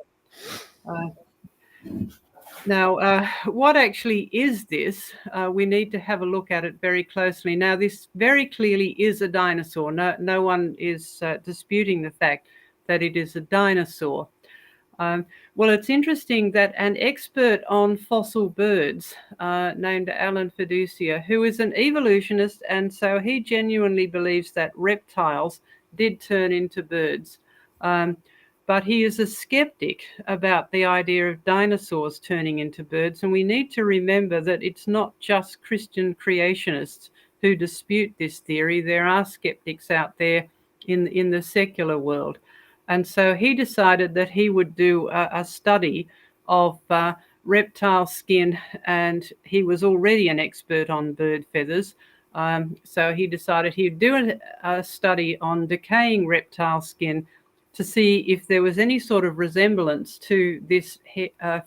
Now, what actually is this? We need to have a look at it very closely. Now, this very clearly is a dinosaur. No one is disputing the fact that it is a dinosaur. Well, it's interesting that an expert on fossil birds named Alan Fiducia, who is an evolutionist, and so he genuinely believes that reptiles did turn into birds. But he is a skeptic about the idea of dinosaurs turning into birds. And we need to remember that it's not just Christian creationists who dispute this theory. There are skeptics out there in the secular world. And so he decided that he would do a study of reptile skin, and he was already an expert on bird feathers. So he decided he'd do a study on decaying reptile skin to see if there was any sort of resemblance to this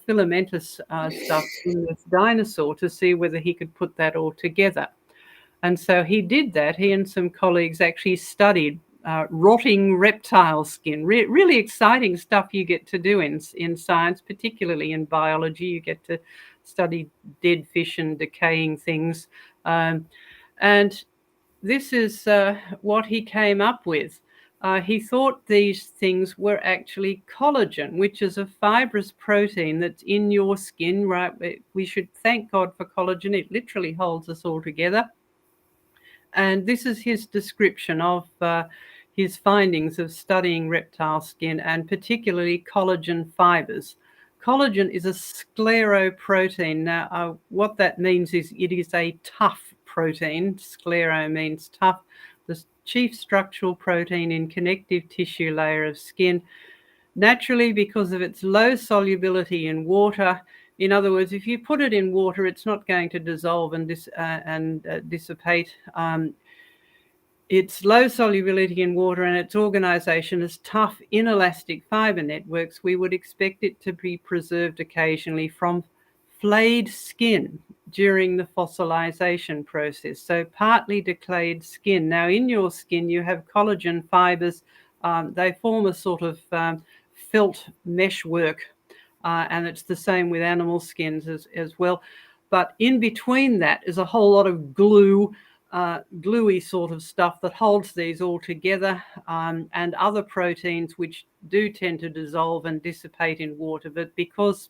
filamentous stuff in this dinosaur, to see whether he could put that all together. And so he did that. He and some colleagues actually studied rotting reptile skin. Really exciting stuff you get to do in science, particularly in biology. You get to study dead fish and decaying things. And this is what he came up with. He thought these things were actually collagen, which is a fibrous protein that's in your skin, right? We should thank God for collagen. It literally holds us all together. And this is his description of his findings of studying reptile skin, and particularly collagen fibers. Collagen is a scleroprotein. Now, what that means is it is a tough protein. Sclero means tough. The chief structural protein in connective tissue layer of skin. Naturally, because of its low solubility in water, in other words, if you put it in water, it's not going to dissolve and dissipate. Its low solubility in water and its organization as tough, inelastic fiber networks, we would expect it to be preserved occasionally from flayed skin during the fossilization process. So partly decayed skin. Now, in your skin, you have collagen fibers. They form a sort of felt meshwork, and it's the same with animal skins as well. But in between that is a whole lot of glue, gluey sort of stuff that holds these all together, and other proteins which do tend to dissolve and dissipate in water. But because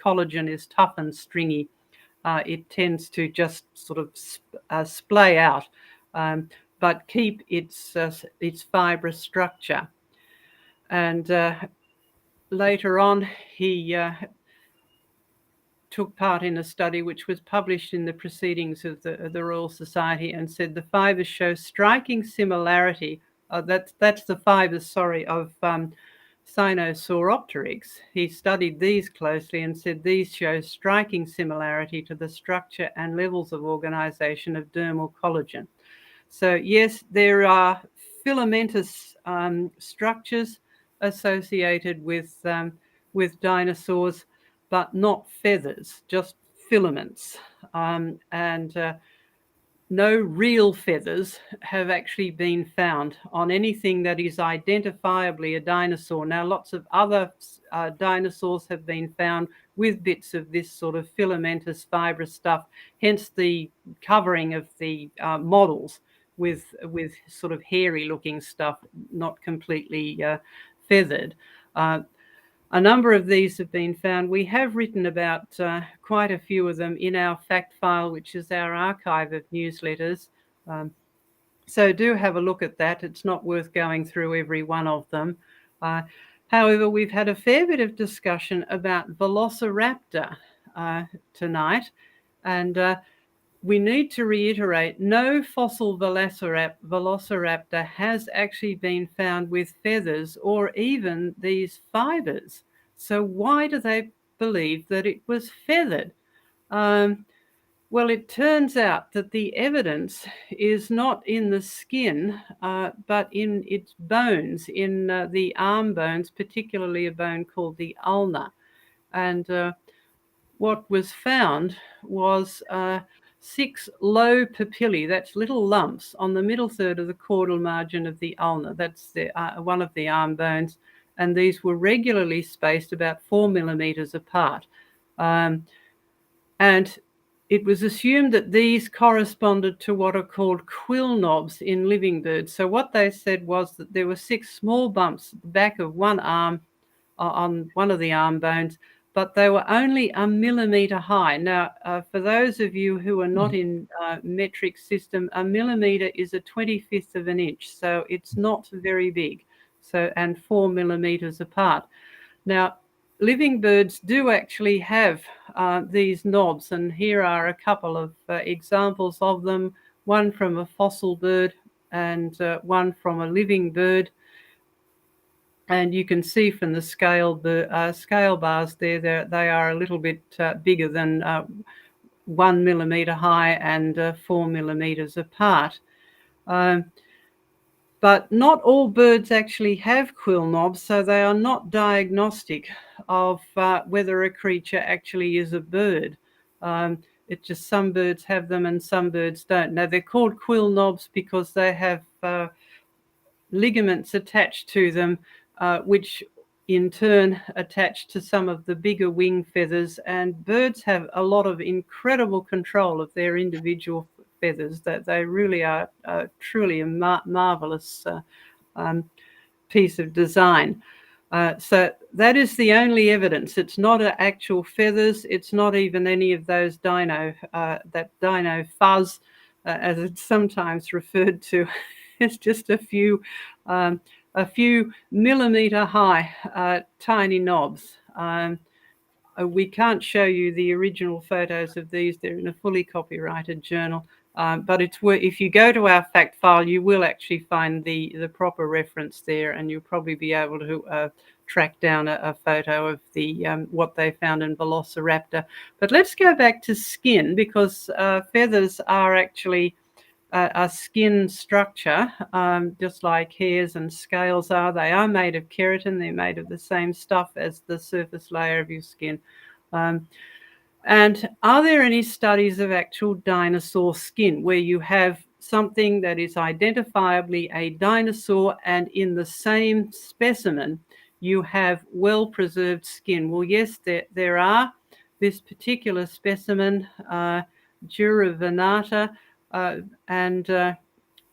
collagen is tough and stringy, it tends to just sort of splay out, but keep its fibrous structure. And later on, he took part in a study which was published in the Proceedings of the Royal Society, and said the fibers show striking similarity. That's the fibers, sorry, of Sinosauropteryx. He studied these closely and said these show striking similarity to the structure and levels of organization of dermal collagen. So yes, there are filamentous structures associated with dinosaurs, but not feathers, just filaments. No real feathers have actually been found on anything that is identifiably a dinosaur. Now, lots of other dinosaurs have been found with bits of this sort of filamentous fibrous stuff, hence the covering of the models with sort of hairy looking stuff, not completely feathered. A number of these have been found. We have written about quite a few of them in our fact file, which is our archive of newsletters. So do have a look at that. It's not worth going through every one of them. However, we've had a fair bit of discussion about Velociraptor tonight. And we need to reiterate, no fossil Velociraptor has actually been found with feathers or even these fibers. So why do they believe that it was feathered? Well, it turns out that the evidence is not in the skin, but in its bones, in the arm bones, particularly a bone called the ulna. And what was found was 6 low papillae, that's little lumps on the middle third of the caudal margin of the ulna. That's one of the arm bones. And these were regularly spaced about 4 millimeters apart. And it was assumed that these corresponded to what are called quill knobs in living birds. So what they said was that there were 6 small bumps at the back of one arm, on one of the arm bones, but they were only a millimetre high. Now, for those of you who are not in metric system, a millimetre is a 25th of an inch, so it's not very big. So, and 4 millimetres apart. Now, living birds do actually have these knobs, and here are a couple of examples of them, one from a fossil bird and one from a living bird. And you can see from the scale bars there, they are a little bit bigger than 1 millimetre high and 4 millimetres apart. But not all birds actually have quill knobs, so they are not diagnostic of whether a creature actually is a bird. It's just some birds have them and some birds don't. Now, they're called quill knobs because they have ligaments attached to them, which in turn attach to some of the bigger wing feathers. And birds have a lot of incredible control of their individual feathers, that they really are truly a marvelous piece of design. So that is the only evidence. It's not actual feathers. It's not even any of those that dino fuzz, as it's sometimes referred to. It's just a few millimetre high tiny knobs. We can't show you the original photos of these. They're in a fully copyrighted journal. But if you go to our fact file, you will actually find the proper reference there, and you'll probably be able to track down a photo of the what they found in Velociraptor. But let's go back to skin, because feathers are actually a skin structure, just like hairs and scales are. They are made of keratin. They're made of the same stuff as the surface layer of your skin. And are there any studies of actual dinosaur skin where you have something that is identifiably a dinosaur and in the same specimen you have well-preserved skin? Well, yes, there are. This particular specimen, Dura venata, and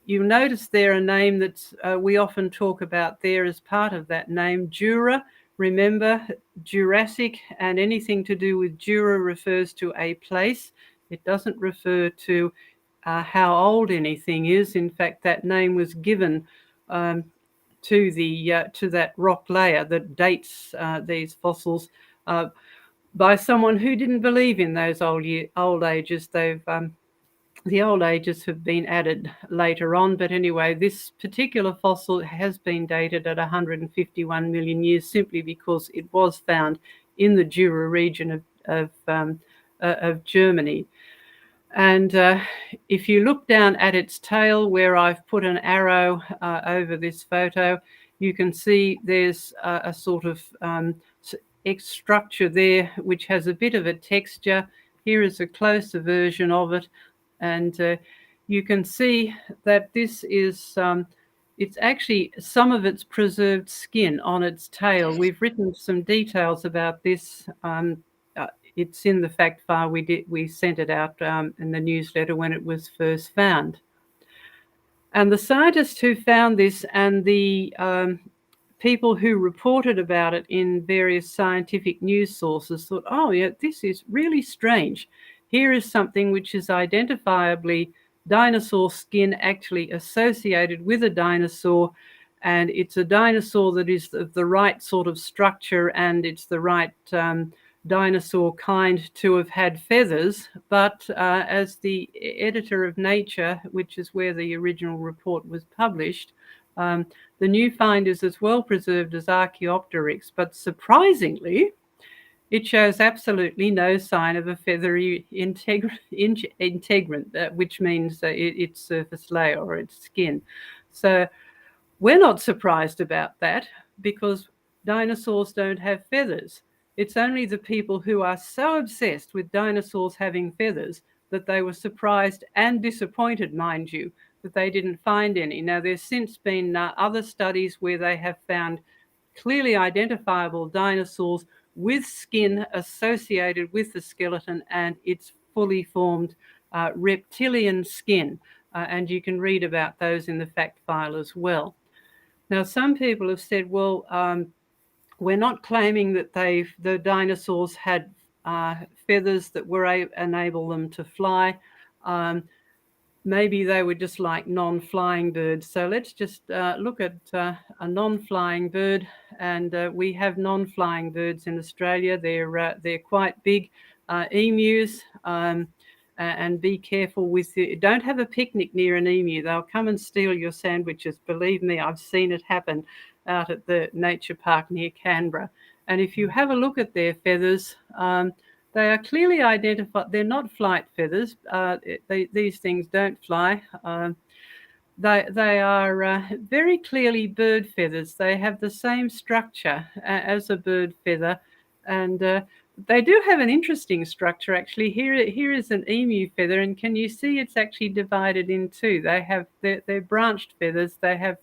you notice there a name that we often talk about there as part of that name, Dura. Remember, Jurassic and anything to do with Dura refers to a place. It doesn't refer to how old anything is. In fact, that name was given to that rock layer that dates these fossils by someone who didn't believe in those old ages. The old ages have been added later on, but anyway, this particular fossil has been dated at 151 million years simply because it was found in the Jura region of Germany. And if you look down at its tail, where I've put an arrow over this photo, you can see there's a sort of structure there which has a bit of a texture. Here is a closer version of it. And you can see that this is, it's actually some of its preserved skin on its tail. We've written some details about this. It's in the fact file. We sent it out in the newsletter when it was first found. And the scientists who found this and the people who reported about it in various scientific news sources thought, oh yeah, this is really strange. Here is something which is identifiably dinosaur skin actually associated with a dinosaur, and it's a dinosaur that is of the right sort of structure, and it's the right dinosaur kind to have had feathers. But as the editor of Nature, which is where the original report was published, the new find is as well preserved as Archaeopteryx, but surprisingly, it shows absolutely no sign of a feathery integrant, which means its surface layer or its skin. So we're not surprised about that because dinosaurs don't have feathers. It's only the people who are so obsessed with dinosaurs having feathers that they were surprised and disappointed, mind you, that they didn't find any. Now, there's since been other studies where they have found clearly identifiable dinosaurs with skin associated with the skeleton, and it's fully formed reptilian skin. And you can read about those in the fact file as well. Now, some people have said, well, we're not claiming that the dinosaurs had feathers that were enable them to fly. Maybe they were just like non-flying birds. So let's just look at a non-flying bird, and we have non-flying birds in Australia. They're quite big, emus. And be careful with don't have a picnic near an emu. They'll come and steal your sandwiches. Believe me, I've seen it happen out at the nature park near Canberra. And if you have a look at their feathers, they are clearly identified. They're not flight feathers. These things don't fly. They are very clearly bird feathers. They have the same structure as a bird feather, and they do have an interesting structure, actually. Here is an emu feather, and can you see it's actually divided in two? They have they're branched feathers. They have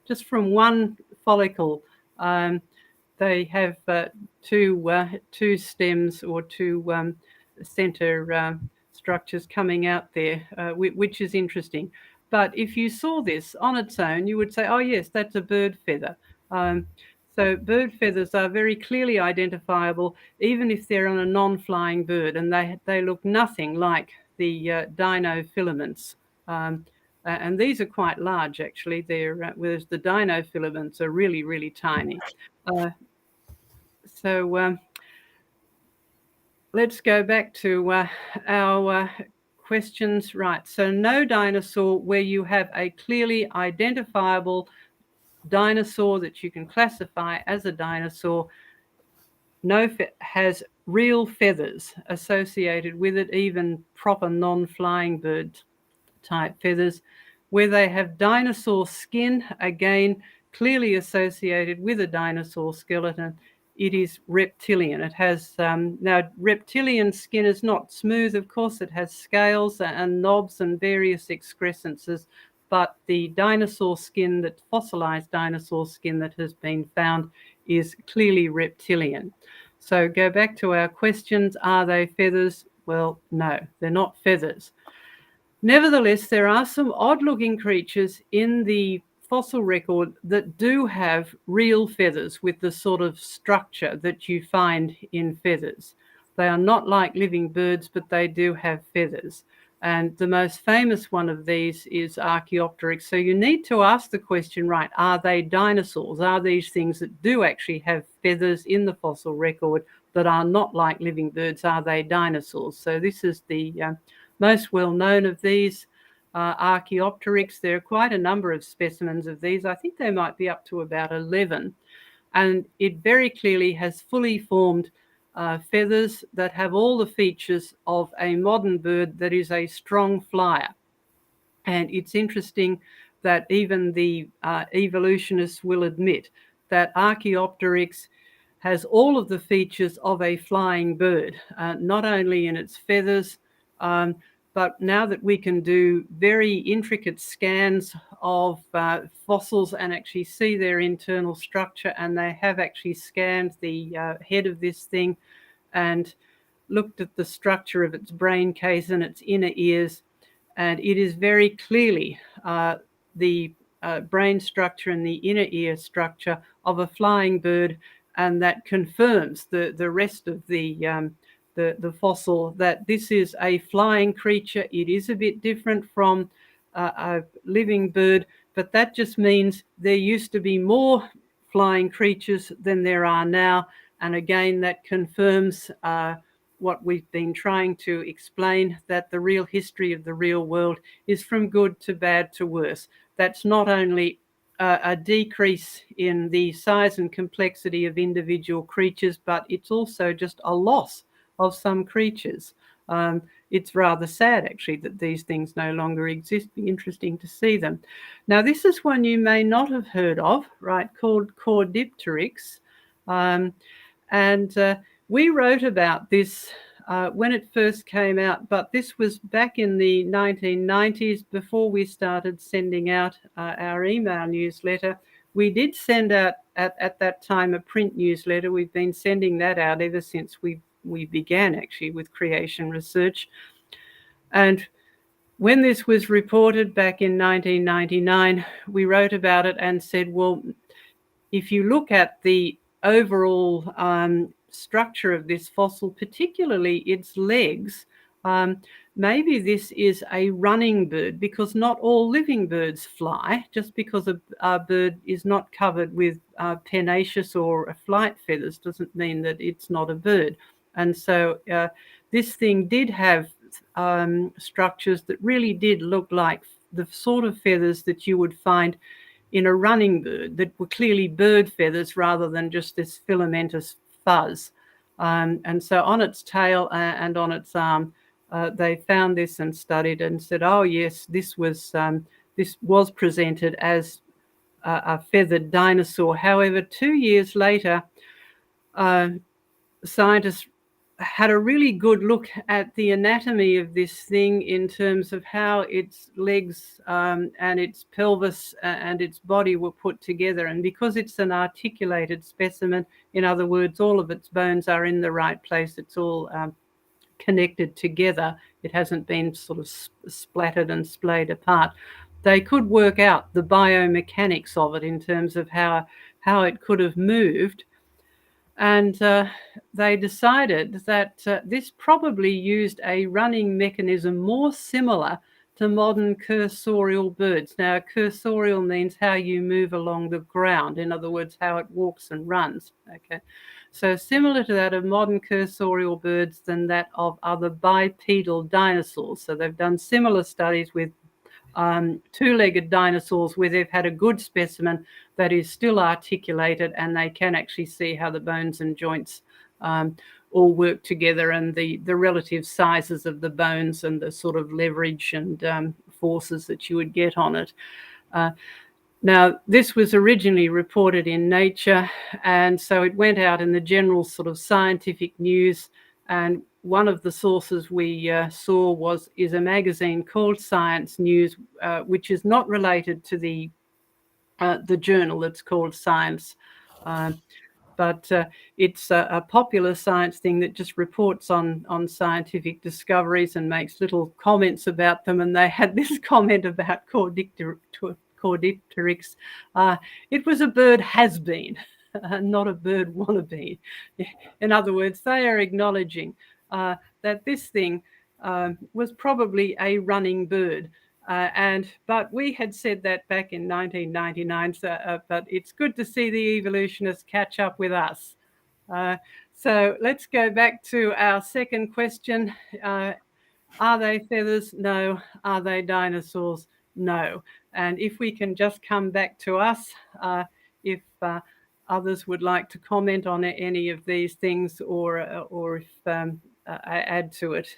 just from one follicle. They have two stems or two center structures coming out there, which is interesting. But if you saw this on its own, you would say, oh, yes, that's a bird feather. So bird feathers are very clearly identifiable, even if they're on a non-flying bird, and they look nothing like the dino filaments. And these are quite large, actually. Whereas the dino filaments are really, really tiny. So let's go back to our questions. Right, so no dinosaur where you have a clearly identifiable dinosaur that you can classify as a dinosaur has real feathers associated with it, even proper non-flying bird type feathers. Where they have dinosaur skin, again clearly associated with a dinosaur skeleton, it is reptilian. It has now reptilian skin is not smooth, of course. It has scales and knobs and various excrescences, but the dinosaur skin, that fossilized dinosaur skin that has been found, is clearly reptilian. So go back to our questions. Are they feathers? Well, no, they're not feathers. Nevertheless, there are some odd-looking creatures in the fossil record that do have real feathers with the sort of structure that you find in feathers. They are not like living birds, but they do have feathers. And the most famous one of these is Archaeopteryx. So you need to ask the question, right, are they dinosaurs? Are these things that do actually have feathers in the fossil record that are not like living birds, are they dinosaurs? So this is the most well-known of these, Archaeopteryx. There are quite a number of specimens of these. I think they might be up to about 11. And it very clearly has fully formed feathers that have all the features of a modern bird that is a strong flyer. And it's interesting that even the evolutionists will admit that Archaeopteryx has all of the features of a flying bird, not only in its feathers, but now that we can do very intricate scans of fossils and actually see their internal structure, and they have actually scanned the head of this thing and looked at the structure of its brain case and its inner ears, and it is very clearly the brain structure and the inner ear structure of a flying bird, and that confirms the rest of the fossil, that this is a flying creature. It is a bit different from a living bird, but that just means there used to be more flying creatures than there are now. And again, that confirms what we've been trying to explain, that the real history of the real world is from good to bad to worse. That's not only a decrease in the size and complexity of individual creatures, but it's also just a loss of some creatures. It's rather sad, actually, that these things no longer exist. Be interesting to see them. Now, this is one you may not have heard of, right, called Caudipteryx. And we wrote about this when it first came out, but this was back in the 1990s, before we started sending out our email newsletter. we did send out at that time a print newsletter. We've been sending that out ever since we began actually with creation research. And when this was reported back in 1999, we wrote about it and said, well, if you look at the overall structure of this fossil, particularly its legs, maybe this is a running bird, because not all living birds fly. Just because a bird is not covered with pennaceous or flight feathers doesn't mean that it's not a bird. And so this thing did have structures that really did look like the sort of feathers that you would find in a running bird, that were clearly bird feathers rather than just this filamentous fuzz. And so on its tail and on its arm, they found this and studied and said, oh yes, this was presented as a feathered dinosaur. However, 2 years later, scientists had a really good look at the anatomy of this thing in terms of how its legs and its pelvis and its body were put together. And because it's an articulated specimen, in other words, all of its bones are in the right place, it's all connected together, it hasn't been sort of splattered and splayed apart, they could work out the biomechanics of it in terms of how it could have moved. And they decided that this probably used a running mechanism more similar to modern cursorial birds. Now, cursorial means how you move along the ground. In other words, how it walks and runs. Okay, so similar to that of modern cursorial birds than that of other bipedal dinosaurs. So they've done similar studies with two-legged dinosaurs where they've had a good specimen that is still articulated, and they can actually see how the bones and joints all work together, and the relative sizes of the bones and the sort of leverage and forces that you would get on it. Now, this was originally reported in Nature, and so it went out in the general sort of scientific news, and one of the sources we saw is a magazine called Science News, which is not related to the journal that's called Science, but it's a popular science thing that just reports on scientific discoveries and makes little comments about them. And they had this comment about Cordipteryx. It was a bird has been, not a bird wannabe. In other words, they are acknowledging that this thing was probably a running bird. But we had said that back in 1999, but it's good to see the evolutionists catch up with us. So let's go back to our second question. Are they feathers? No. Are they dinosaurs? No. And if we can just come back to us, if others would like to comment on any of these things, or if I add to it.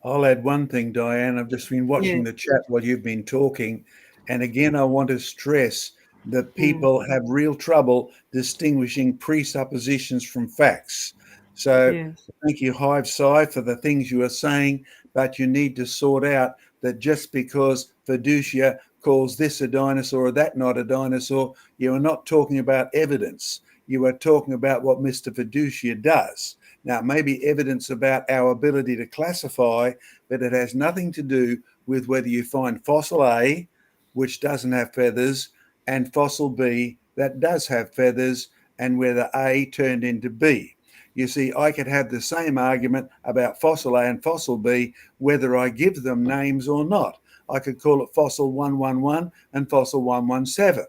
I'll add one thing, Diane. I've just been watching the chat while you've been talking. And again, I want to stress that people have real trouble distinguishing presuppositions from facts. So thank you, Hive Sci, for the things you are saying, but you need to sort out that just because Fiducia calls this a dinosaur or that not a dinosaur, you are not talking about evidence. You are talking about what Mr. Fiducia does. Now, maybe evidence about our ability to classify, but it has nothing to do with whether you find fossil A, which doesn't have feathers, and fossil B that does have feathers, and whether A turned into B. You see, I could have the same argument about fossil A and fossil B, whether I give them names or not. I could call it fossil 111 and fossil 117,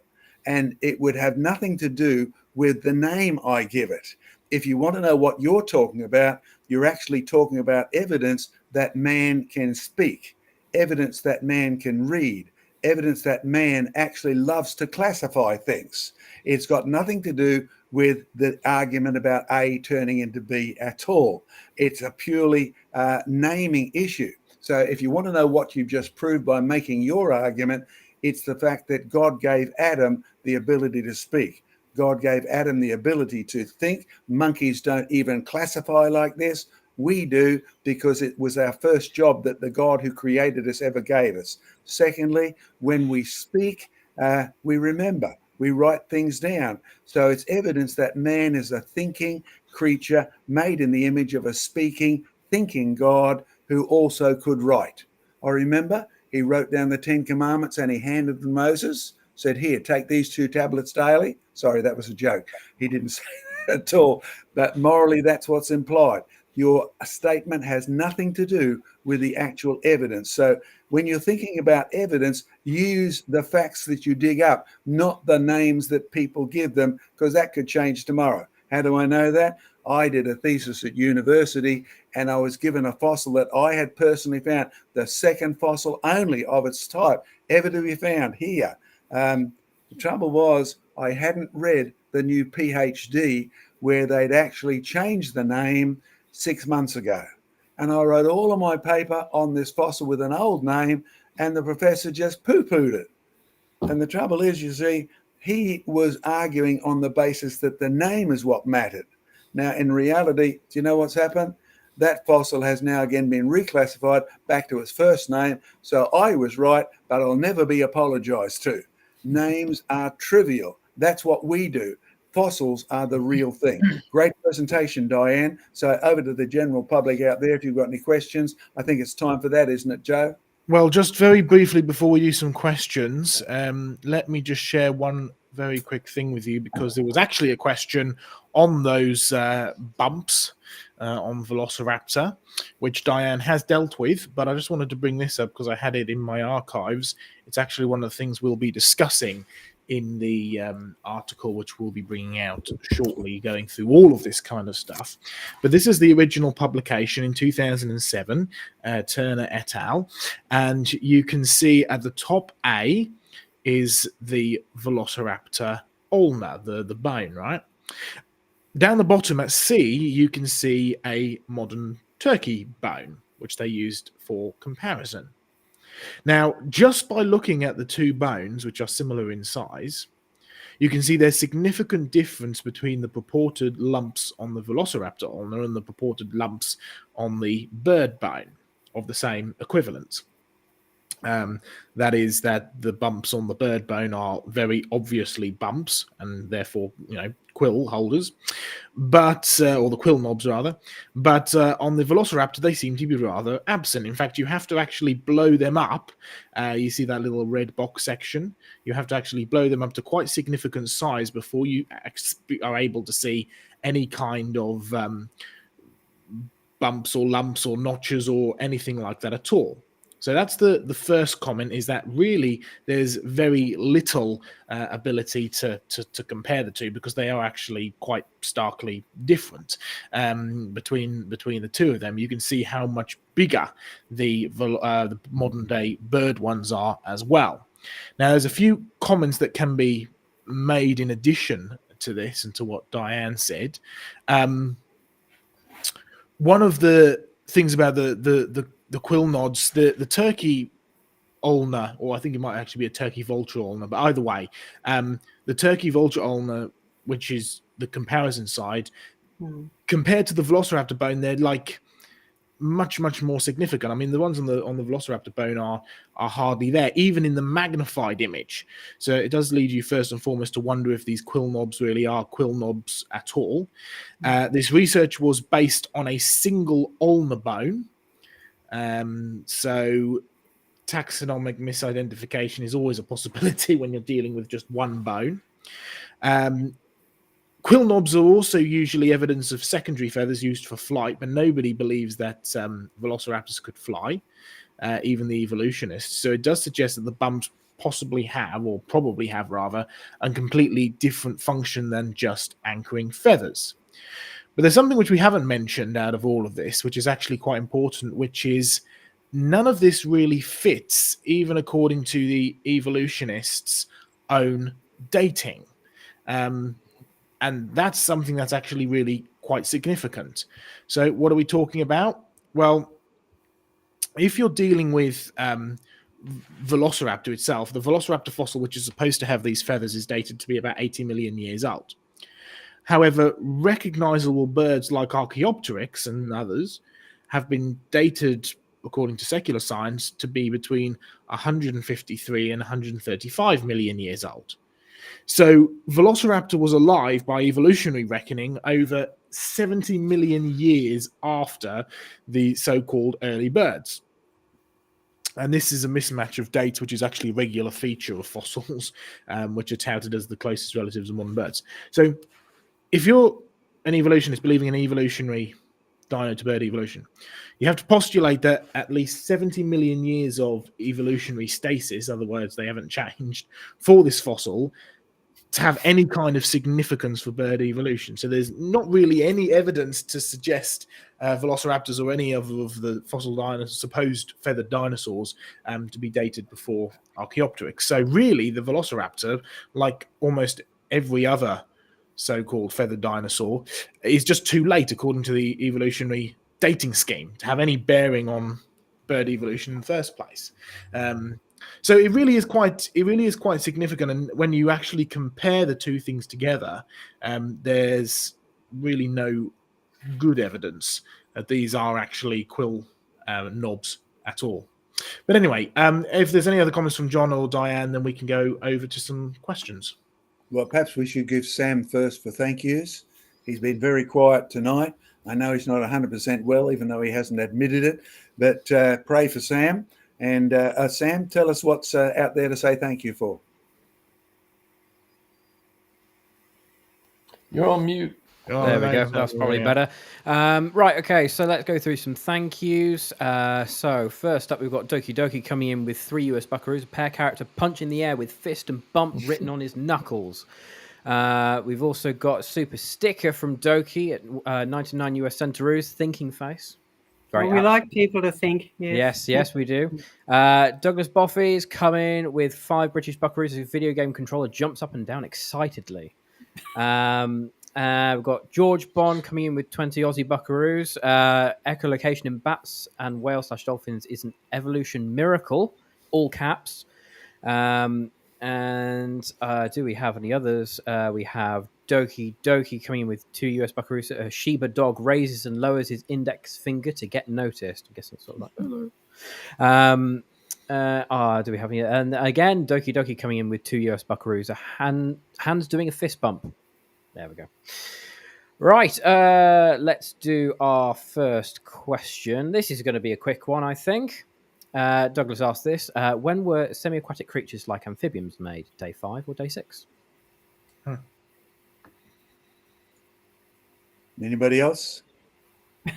and it would have nothing to do with the name I give it. If you want to know what you're talking about, you're actually talking about evidence that man can speak, evidence that man can read, evidence that man actually loves to classify things. It's got nothing to do with the argument about A turning into B at all. It's a purely naming issue. So if you want to know what you've just proved by making your argument, it's the fact that God gave Adam the ability to speak. God gave Adam the ability to think. Monkeys don't even classify like this. We do because it was our first job that the God who created us ever gave us. Secondly, when we speak, we remember. We write things down. So it's evidence that man is a thinking creature made in the image of a speaking, thinking God who also could write. I remember he wrote down the 10 Commandments and he handed them to Moses, said, here, take these 2 tablets daily. Sorry, that was a joke. He didn't say that at all. But morally, that's what's implied. Your statement has nothing to do with the actual evidence. So when you're thinking about evidence, use the facts that you dig up, not the names that people give them, because that could change tomorrow. How do I know that? I did a thesis at university and I was given a fossil that I had personally found, the second fossil only of its type ever to be found here. The trouble was I hadn't read the new PhD where they'd actually changed the name 6 months ago. And I wrote all of my paper on this fossil with an old name and the professor just poo-pooed it. And the trouble is, you see, he was arguing on the basis that the name is what mattered. Now, in reality, do you know what's happened? That fossil has now again been reclassified back to its first name. So I was right, but I'll never be apologized to. Names are trivial. That's what we do. Fossils are the real thing. Great presentation, Diane. So over to the general public out there, if you've got any questions. I think it's time for that, isn't it, Joe? Well, just very briefly before we do some questions, let me just share one very quick thing with you, because there was actually a question on those bumps on Velociraptor, which Diane has dealt with, but I just wanted to bring this up because I had it in my archives. It's actually one of the things we'll be discussing in the article, which we'll be bringing out shortly, going through all of this kind of stuff. But this is the original publication in 2007, Turner et al. And you can see at the top A is the Velociraptor ulna, the bone, right? Down the bottom at C, you can see a modern turkey bone, which they used for comparison. Now, just by looking at the 2 bones, which are similar in size, you can see there's significant difference between the purported lumps on the Velociraptor ulna and the purported lumps on the bird bone of the same equivalence. That is that the bumps on the bird bone are very obviously bumps and therefore, quill holders, but or the quill knobs rather. But on the Velociraptor, they seem to be rather absent. In fact, you have to actually blow them up. You see that little red box section? You have to actually blow them up to quite significant size before you are able to see any kind of bumps or lumps or notches or anything like that at all. So that's the first comment, is that really there's very little ability to compare the two, because they are actually quite starkly different between the 2 of them. You can see how much bigger the modern day bird ones are as well. Now, there's a few comments that can be made in addition to this and to what Diane said. One of the things about the quill nods, the turkey ulna, or I think it might actually be a turkey vulture ulna, but either way, the turkey vulture ulna, which is the comparison side, compared to the Velociraptor bone, they're like much more significant. I mean, the ones on the Velociraptor bone are hardly there, even in the magnified image. So it does lead you first and foremost to wonder if these quill knobs really are quill knobs at all. This research was based on a single ulnar bone. So taxonomic misidentification is always a possibility when you're dealing with just one bone. Quill knobs are also usually evidence of secondary feathers used for flight, but nobody believes that velociraptors could fly, even the evolutionists. So it does suggest that the bumps possibly have, or probably have rather, a completely different function than just anchoring feathers. But there's something which we haven't mentioned out of all of this, which is actually quite important, which is none of this really fits, even according to the evolutionists' own dating. And that's something that's actually really quite significant. So what are we talking about? Well, if you're dealing with Velociraptor itself, the Velociraptor fossil, which is supposed to have these feathers, is dated to be about 80 million years old. However, recognizable birds like Archaeopteryx and others have been dated, according to secular science, to be between 153 and 135 million years old. So Velociraptor was alive by evolutionary reckoning over 70 million years after the so-called early birds. And this is a mismatch of dates, which is actually a regular feature of fossils, which are touted as the closest relatives of modern birds. So if you're an evolutionist believing in evolutionary dino to bird evolution, you have to postulate that at least 70 million years of evolutionary stasis, in other words, they haven't changed, for this fossil to have any kind of significance for bird evolution. So there's not really any evidence to suggest velociraptors or any of the fossil dinosaurs, supposed feathered dinosaurs, to be dated before Archaeopteryx. So really, the velociraptor, like almost every other so-called feathered dinosaur, is just too late, according to the evolutionary dating scheme, to have any bearing on bird evolution in the first place. So it really is quite significant, and when you actually compare the two things together, there's really no good evidence that these are actually quill knobs at all. But anyway, if there's any other comments from John or Diane, then we can go over to some questions. Well, perhaps we should give Sam first for thank yous. He's been very quiet tonight. I know he's not 100% well, even though he hasn't admitted it, but pray for Sam. And Sam, tell us what's out there to say thank you for. You're on mute. Oh, there we go. That's probably better. Right, okay, so let's go through some thank yous. So first up, we've got Doki Doki coming in with 3 US buckaroos, a pair character punch in the air with fist and bump written on his knuckles. We've also got a super sticker from Doki at 99 US centaurs, thinking face. We like people to think. Yes, we do. Douglas Boffey is coming with 5 British buckaroos. A video game controller jumps up and down excitedly. We've got George Bond coming in with 20 Aussie buckaroos. Echolocation in bats and whales/dolphins is an evolution miracle, all caps. And do we have any others? We have Doki Doki coming in with 2 US buckaroos. A Shiba dog raises and lowers his index finger to get noticed. I guess it's sort of like hello. Do we have any? And again, Doki Doki coming in with 2 US buckaroos. Hands doing a fist bump. There we go. Right, let's do our first question. This is going to be a quick one, I think. Douglas asked this. When were semi-aquatic creatures like amphibians made? Day 5 or day 6? Anybody else?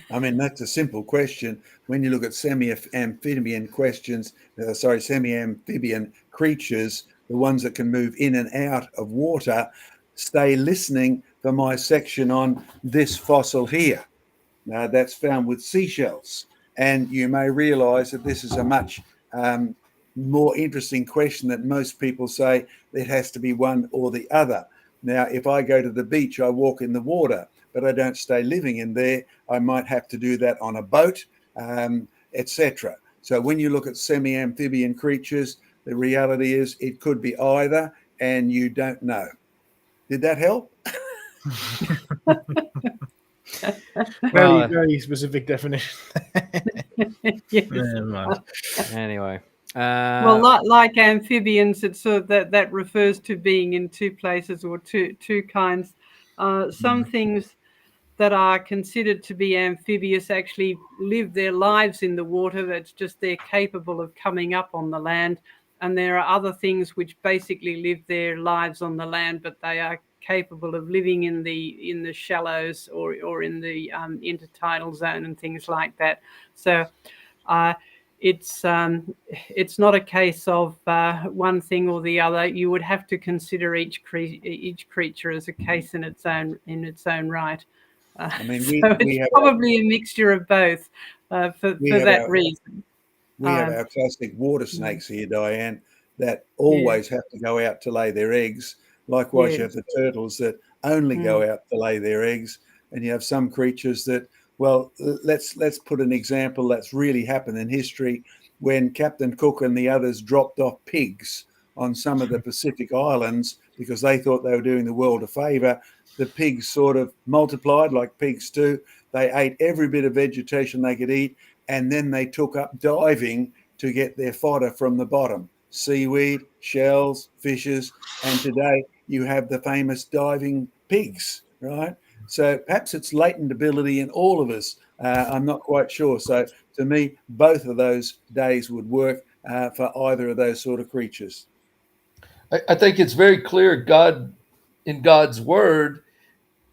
I mean, that's a simple question. When you look at semi-amphibian creatures, the ones that can move in and out of water, stay listening for my section on this fossil here. Now, that's found with seashells. And you may realize that this is a much more interesting question that most people say it has to be one or the other. Now, if I go to the beach, I walk in the water, but I don't stay living in there. I might have to do that on a boat, etc. So when you look at semi-amphibian creatures, the reality is it could be either, and you don't know. Did that help? Very specific definition. Anyway. Well, like amphibians, it's sort of that refers to being in 2 places or two kinds. Some things that are considered to be amphibious actually live their lives in the water. That's just they're capable of coming up on the land. And there are other things which basically live their lives on the land, but they are capable of living in the shallows or in the intertidal zone and things like that. So it's not a case of one thing or the other. You would have to consider each creature as a case in its own right. I mean, it's probably a mixture of both for that reason. We have our classic water snakes here, Diane, that always have to go out to lay their eggs. Likewise, you have the turtles that only go out to lay their eggs. And you have some creatures that, well, let's put an example that's really happened in history. When Captain Cook and the others dropped off pigs on some of the Pacific islands because they thought they were doing the world a favor, the pigs sort of multiplied like pigs do. They ate every bit of vegetation they could eat, and then they took up diving to get their fodder from the bottom. Seaweed, shells, fishes, and today you have the famous diving pigs, right? So perhaps it's latent ability in all of us. I'm not quite sure. So to me, both of those days would work for either of those sort of creatures. I think it's very clear in God's word.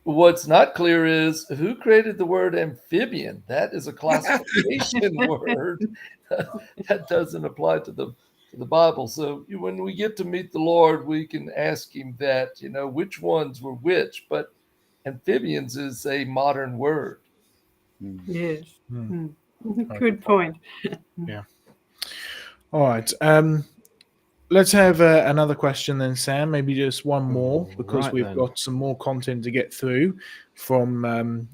What's not clear is who created the word amphibian. That is a classification word that doesn't apply to the Bible. So when we get to meet the Lord, we can ask him that, which ones were which. But amphibians is a modern word. Yes. Good point. Yeah. All right. Let's have another question then, Sam. Maybe just one more, because we've got some more content to get through from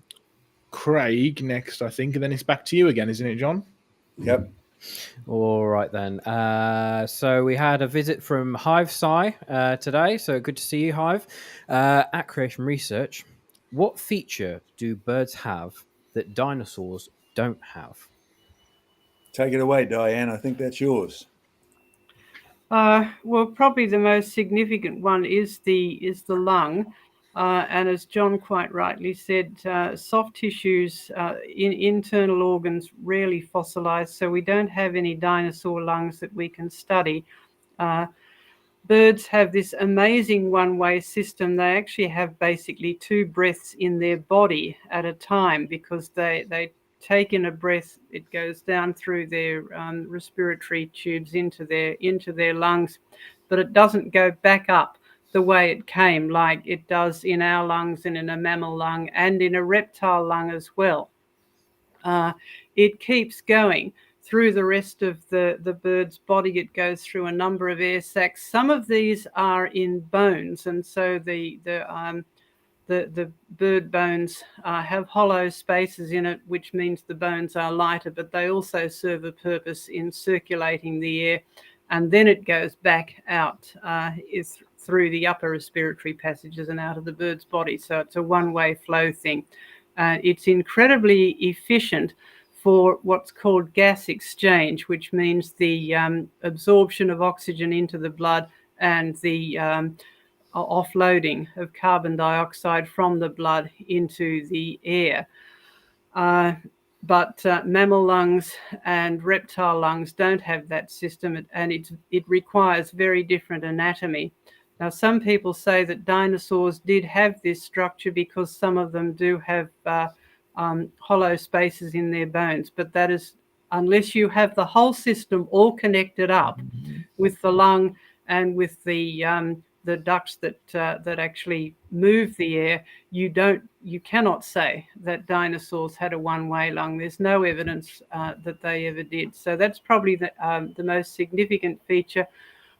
Craig next, I think, and then it's back to you again, isn't it, John? Yep. All right then. So we had a visit from Hive Sci today. So good to see you, Hive. At Creation Research, what feature do birds have that dinosaurs don't have? Take it away, Diane. I think that's yours. Well, probably the most significant one is the lung, and as John quite rightly said, soft tissues in internal organs rarely fossilized, so we don't have any dinosaur lungs that we can study. Birds have this amazing one-way system. They actually have basically two breaths in their body at a time, because they take in a breath, it goes down through their respiratory tubes into their lungs, but it doesn't go back up the way it came, like it does in our lungs and in a mammal lung and in a reptile lung as well. It keeps going through the rest of the bird's body. It goes through a number of air sacs. Some of these are in bones, and so the bird bones have hollow spaces in it, which means the bones are lighter, but they also serve a purpose in circulating the air, and then it goes back out through the upper respiratory passages and out of the bird's body. So it's a one-way flow thing. It's incredibly efficient for what's called gas exchange, which means the absorption of oxygen into the blood and the offloading of carbon dioxide from the blood into the air. But mammal lungs and reptile lungs don't have that system, and it requires very different anatomy. Now, some people say that dinosaurs did have this structure because some of them do have hollow spaces in their bones, but that is, unless you have the whole system all connected up with the lung and with the ducts that actually move the air, you cannot say that dinosaurs had a one-way lung. There's no evidence that they ever did. So that's probably the most significant feature.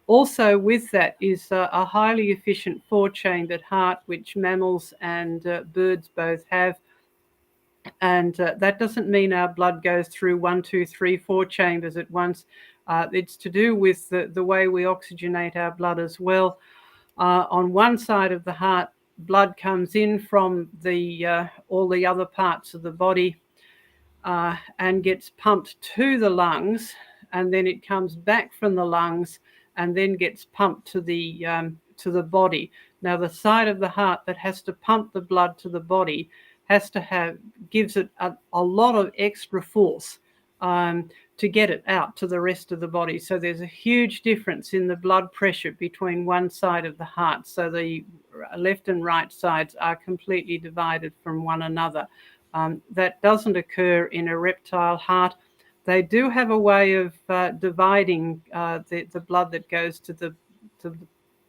Also with that is a highly efficient four-chambered heart, which mammals and birds both have. And that doesn't mean our blood goes through 1, 2, 3, 4 chambers at once. It's to do with the way we oxygenate our blood as well. On one side of the heart, blood comes in from all the other parts of the body and gets pumped to the lungs, and then it comes back from the lungs and then gets pumped to the body. Now, the side of the heart that has to pump the blood to the body gives it a lot of extra force to get it out to the rest of the body. So there's a huge difference in the blood pressure between one side of the heart. So the left and right sides are completely divided from one another. That doesn't occur in a reptile heart. They do have a way of dividing the blood that goes to the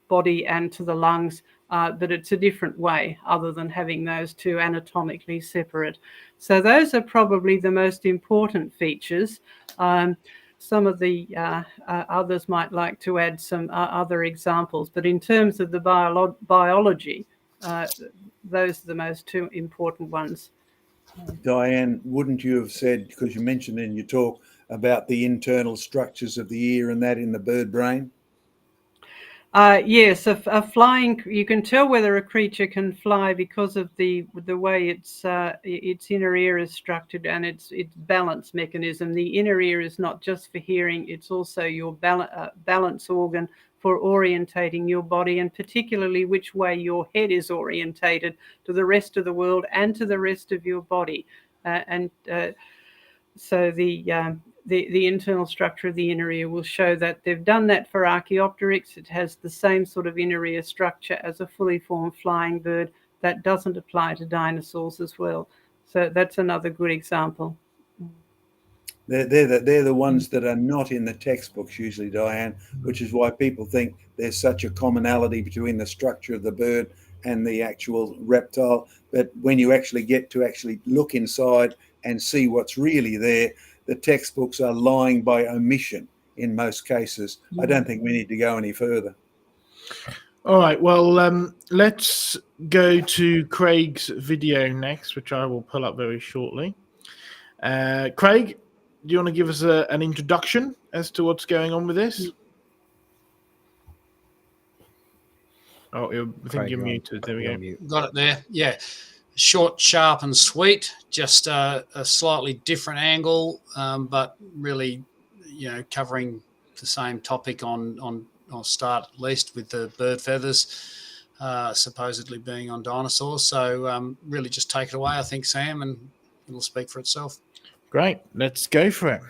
body and to the lungs, but it's a different way other than having those two anatomically separate. So those are probably the most important features. Some of the others might like to add some other examples, but in terms of the biology, those are the most two important ones. Diane, wouldn't you have said, because you mentioned in your talk about the internal structures of the ear and that in the bird brain? Yes, a flying. You can tell whether a creature can fly because of the way its inner ear is structured and its balance mechanism. The inner ear is not just for hearing; it's also your balance organ for orientating your body, and particularly which way your head is orientated to the rest of the world and to the rest of your body. So the internal structure of the inner ear will show that they've done that for Archaeopteryx. It has the same sort of inner ear structure as a fully formed flying bird. That doesn't apply to dinosaurs as well. So that's another good example. They're the ones that are not in the textbooks usually, Diane, which is why people think there's such a commonality between the structure of the bird and the actual reptile. But when you actually get to actually look inside and see what's really there, the textbooks are lying by omission in most cases. I don't think we need to go any further. All right, well, let's go to Craig's video next, which I will pull up very shortly. Craig, do you want to give us an introduction as to what's going on with this? Oh, I think you're muted. There we go. Got it there. Yeah. Short, sharp, and sweet. Just a slightly different angle, but really, covering the same topic on start at least with the bird feathers, supposedly being on dinosaurs. So really, just take it away, I think, Sam, and it'll speak for itself. Great. Let's go for it.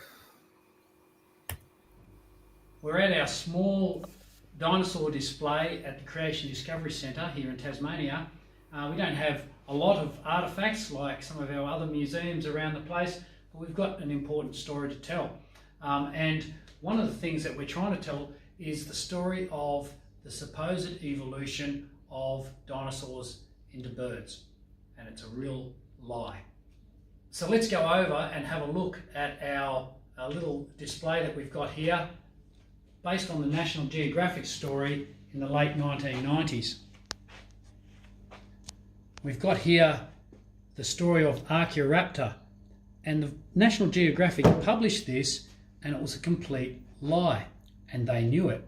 We're at our small dinosaur display at the Creation Discovery Centre here in Tasmania. We don't have a lot of artefacts like some of our other museums around the place, but we've got an important story to tell. And one of the things that we're trying to tell is the story of the supposed evolution of dinosaurs into birds. And it's a real lie. So let's go over and have a look at our little display that we've got here, based on the National Geographic story in the late 1990s. We've got here the story of Archaeoraptor, and the National Geographic published this, and it was a complete lie, and they knew it.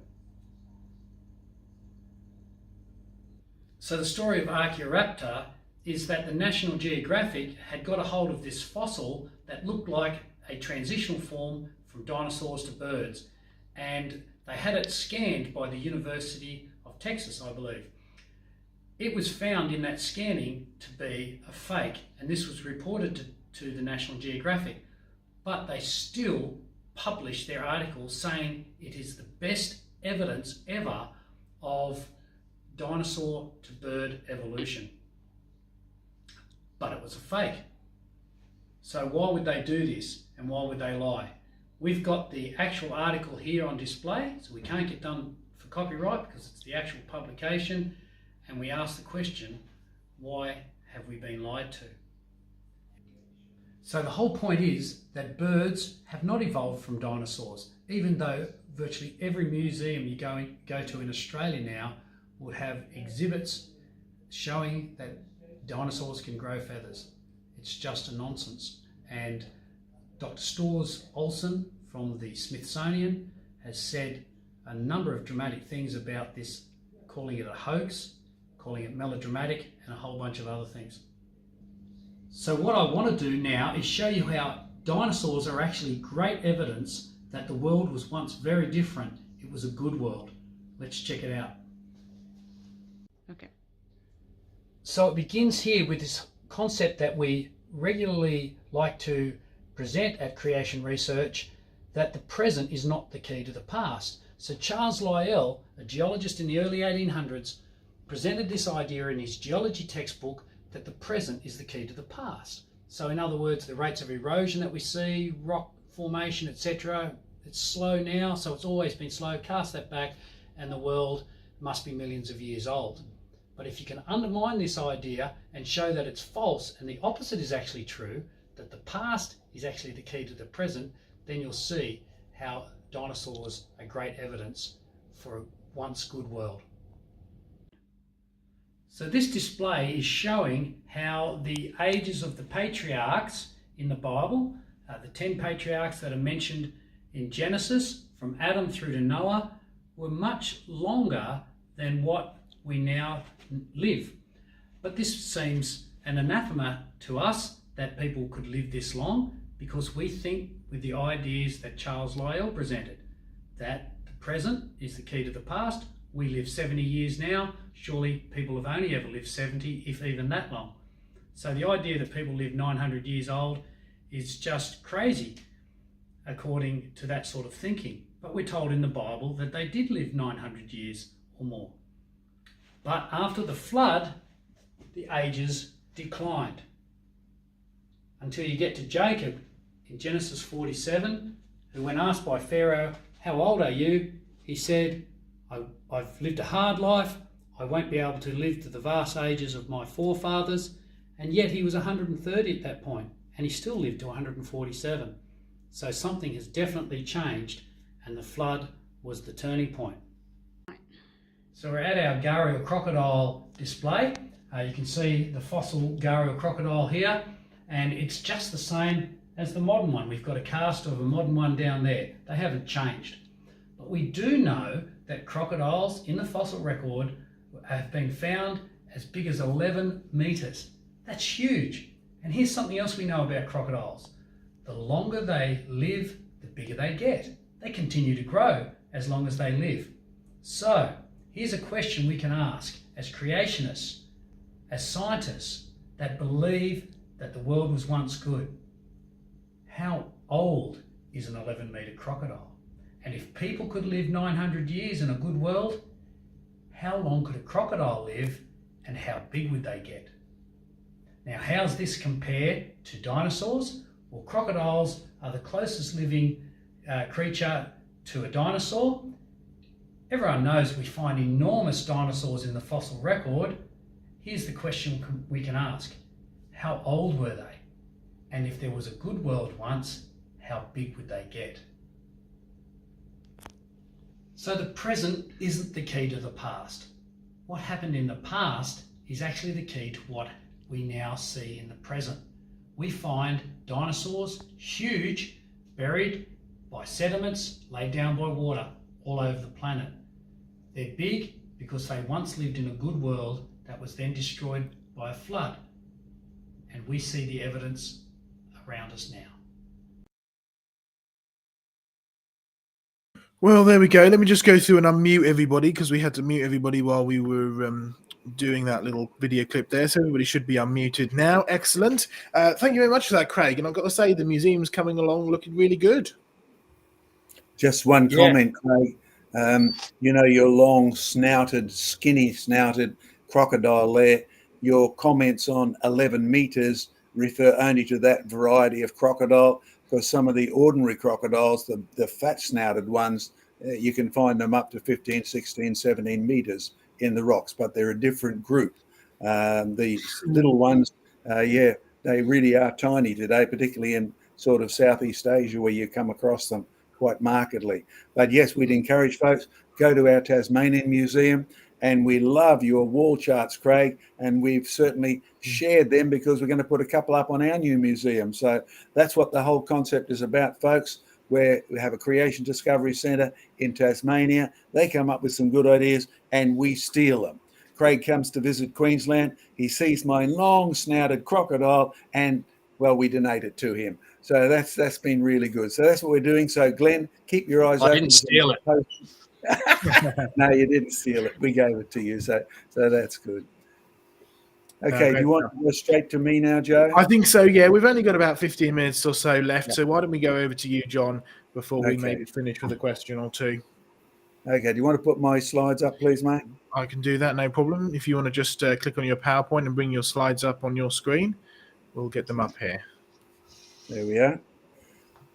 So the story of Archaeoraptor is that the National Geographic had got a hold of this fossil that looked like a transitional form from dinosaurs to birds, and they had it scanned by the University of Texas, I believe. It was found in that scanning to be a fake, and this was reported to the National Geographic, but they still published their article saying it is the best evidence ever of dinosaur to bird evolution. But it was a fake. So why would they do this, and why would they lie? We've got the actual article here on display, so we can't get done for copyright because it's the actual publication. And we ask the question, why have we been lied to? So the whole point is that birds have not evolved from dinosaurs, even though virtually every museum you go to in Australia now would have exhibits showing that dinosaurs can grow feathers. It's just a nonsense. And Dr. Storrs Olsen from the Smithsonian has said a number of dramatic things about this, calling it a hoax, calling it melodramatic, and a whole bunch of other things. So what I want to do now is show you how dinosaurs are actually great evidence that the world was once very different. It was a good world. Let's check it out. Okay. So it begins here with this concept that we regularly like to present at Creation Research, that the present is not the key to the past. So Charles Lyell, a geologist in the early 1800s, presented this idea in his geology textbook that the present is the key to the past. So in other words, the rates of erosion that we see, rock formation, etc., it's slow now, so it's always been slow. Cast that back and the world must be millions of years old. But if you can undermine this idea and show that it's false and the opposite is actually true, that the past is actually the key to the present, then you'll see how dinosaurs are great evidence for a once good world. So this display is showing how the ages of the patriarchs in the Bible, the 10 patriarchs that are mentioned in Genesis, from Adam through to Noah, were much longer than what we now live. But this seems an anathema to us that people could live this long, because we think with the ideas that Charles Lyell presented, that the present is the key to the past. We live 70 years now. Surely people have only ever lived 70, if even that long. So the idea that people live 900 years old is just crazy, according to that sort of thinking. But we're told in the Bible that they did live 900 years or more. But after the flood, the ages declined, until you get to Jacob in Genesis 47, who, when asked by Pharaoh, "How old are you?" he said, I've lived a hard life. I won't be able to live to the vast ages of my forefathers. And yet he was 130 at that point, and he still lived to 147. So something has definitely changed, and the flood was the turning point. So we're at our gharial crocodile display. You can see the fossil gharial crocodile here, and it's just the same as the modern one. We've got a cast of a modern one down there. They haven't changed. But we do know that crocodiles in the fossil record have been found as big as 11 metres. That's huge. And here's something else we know about crocodiles. The longer they live, the bigger they get. They continue to grow as long as they live. So here's a question we can ask as creationists, as scientists that believe that the world was once good. How old is an 11-metre crocodile? And if people could live 900 years in a good world, how long could a crocodile live, and how big would they get? Now, how's this compare to dinosaurs? Well, crocodiles are the closest living creature to a dinosaur. Everyone knows we find enormous dinosaurs in the fossil record. Here's the question we can ask. How old were they? And if there was a good world once, how big would they get? So the present isn't the key to the past. What happened in the past is actually the key to what we now see in the present. We find dinosaurs, huge, buried by sediments laid down by water all over the planet. They're big because they once lived in a good world that was then destroyed by a flood. And we see the evidence around us now. Well, there we go. Let me just go through and unmute everybody, because we had to mute everybody while we were doing that little video clip there. So everybody should be unmuted now. Excellent. Thank you very much for that, Craig. And I've got to say, the museum's coming along looking really good. Just one comment, Craig. You know, your long-snouted, skinny-snouted crocodile there, your comments on 11 metres refer only to that variety of crocodile, because some of the ordinary crocodiles, the fat-snouted ones, you can find them up to 15, 16, 17 metres in the rocks, but they're a different group. The little ones, they really are tiny today, particularly in sort of Southeast Asia, where you come across them quite markedly. But yes, we'd encourage folks, go to our Tasmanian Museum, and we love your wall charts, Craig, and we've certainly shared them because we're going to put a couple up on our new museum. So that's what the whole concept is about, folks, where we have a Creation Discovery Centre in Tasmania. They come up with some good ideas and we steal them. Craig comes to visit Queensland. He sees my long-snouted crocodile and, well, we donate it to him. So that's been really good. So that's what we're doing. So, Glenn, keep your eyes open. I didn't steal it. No, you didn't steal it. We gave it to you. So that's good. Okay, do you want to go straight to me now, Joe? I think so, yeah. We've only got about 15 minutes or so left. So why don't we go over to you, John, before we maybe finish with a question or two. Okay, do you want to put my slides up, please, mate? I can do that, no problem. If you want to just click on your PowerPoint and bring your slides up on your screen, we'll get them up here. There we are.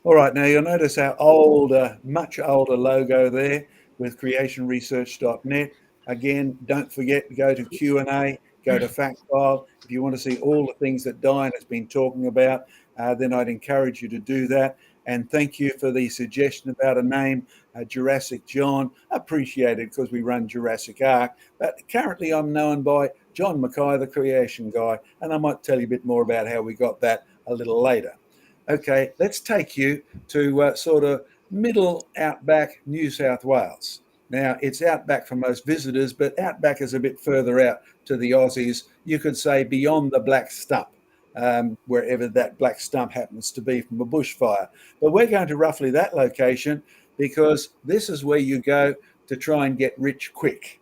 All right, now you'll notice our older, much older logo there with creationresearch.net. Again, don't forget to go to Q&A, go to Fact File. If you want to see all the things that Diane has been talking about, then I'd encourage you to do that. And thank you for the suggestion about a name, Jurassic John. Appreciated, because we run Jurassic Ark. But currently I'm known by John Mackay, the creation guy. And I might tell you a bit more about how we got that a little later. Okay, let's take you to sort of middle outback New South Wales. Now, it's outback for most visitors, but outback is a bit further out to the Aussies. You could say beyond the black stump, wherever that black stump happens to be from a bushfire. But we're going to roughly that location because this is where you go to try and get rich quick.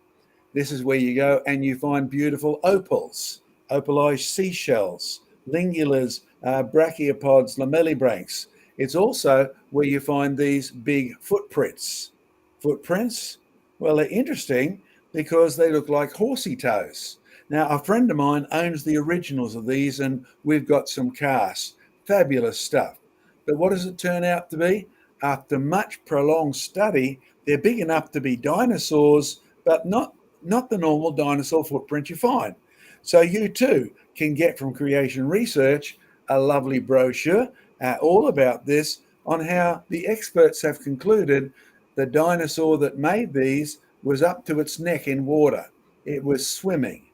This is where you go and you find beautiful opals, opalized seashells, lingulas, brachiopods, lamellibranchs. It's also where you find these big footprints. Footprints? Well, they're interesting because they look like horsey toes. Now, a friend of mine owns the originals of these, and we've got some casts. Fabulous stuff. But what does it turn out to be? After much prolonged study, they're big enough to be dinosaurs, but not the normal dinosaur footprint you find. So you too can get from Creation Research a lovely brochure all about this on how the experts have concluded the dinosaur that made these was up to its neck in water. It was swimming.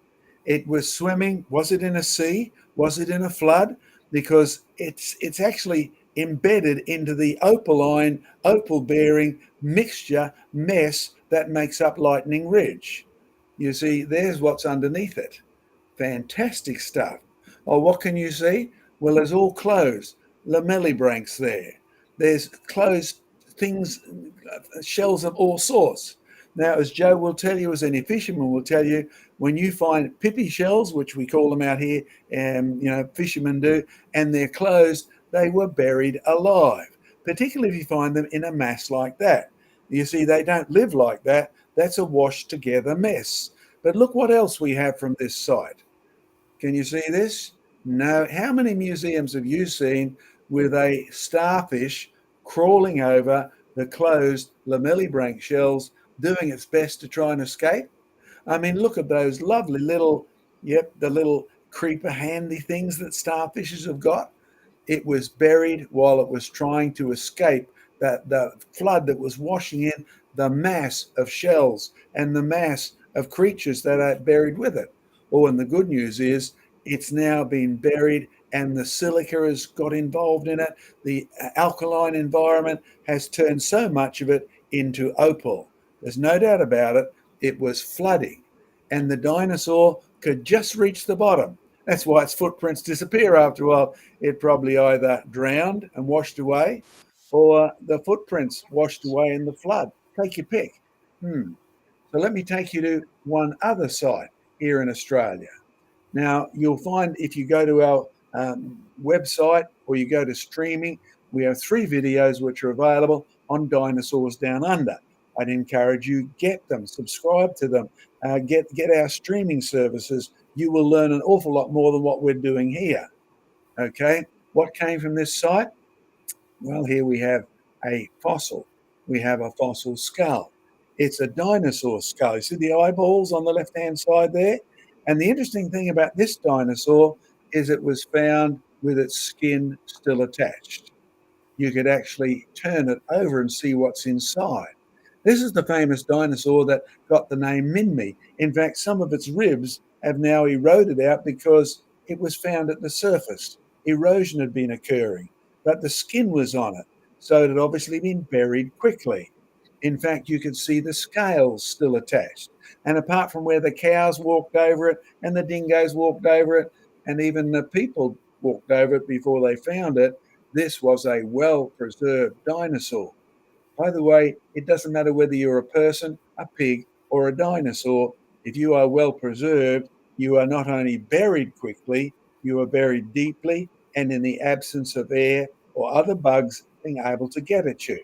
It was swimming. Was it in a sea? Was it in a flood? Because it's actually embedded into the opaline, opal-bearing mixture mess that makes up Lightning Ridge. You see, there's what's underneath it. Fantastic stuff. Oh, what can you see? Well, there's all closed lamellibranchs there. There's closed things, shells of all sorts. Now, as Joe will tell you, as any fisherman will tell you, when you find pippy shells, which we call them out here, fishermen do, and they're closed, they were buried alive, particularly if you find them in a mass like that. You see, they don't live like that. That's a washed together mess. But look what else we have from this site. Can you see this? No. How many museums have you seen with a starfish crawling over the closed lamellibranch shells, doing its best to try and escape? I mean, look at those lovely little, the little creeper handy things that starfishes have got. It was buried while it was trying to escape the flood that was washing in the mass of shells and the mass of creatures that are buried with it. Oh, and the good news is it's now been buried and the silica has got involved in it. The alkaline environment has turned so much of it into opal. There's no doubt about it. It was flooding and the dinosaur could just reach the bottom. That's why its footprints disappear after a while. It probably either drowned and washed away or the footprints washed away in the flood. Take your pick. So let me take you to one other site here in Australia. Now, you'll find if you go to our website or you go to streaming, we have 3 videos which are available on Dinosaurs Down Under. I'd encourage you, get them, subscribe to them, get our streaming services. You will learn an awful lot more than what we're doing here. Okay, what came from this site? Well, here we have a fossil. We have a fossil skull. It's a dinosaur skull. You see the eyeballs on the left-hand side there? And the interesting thing about this dinosaur is it was found with its skin still attached. You could actually turn it over and see what's inside. This is the famous dinosaur that got the name Minmi. In fact, some of its ribs have now eroded out because it was found at the surface. Erosion had been occurring, but the skin was on it, so it had obviously been buried quickly. In fact, you could see the scales still attached. And apart from where the cows walked over it and the dingoes walked over it, and even the people walked over it before they found it, this was a well-preserved dinosaur. By the way, it doesn't matter whether you're a person, a pig, or a dinosaur. If you are well-preserved, you are not only buried quickly, you are buried deeply and in the absence of air or other bugs being able to get at you.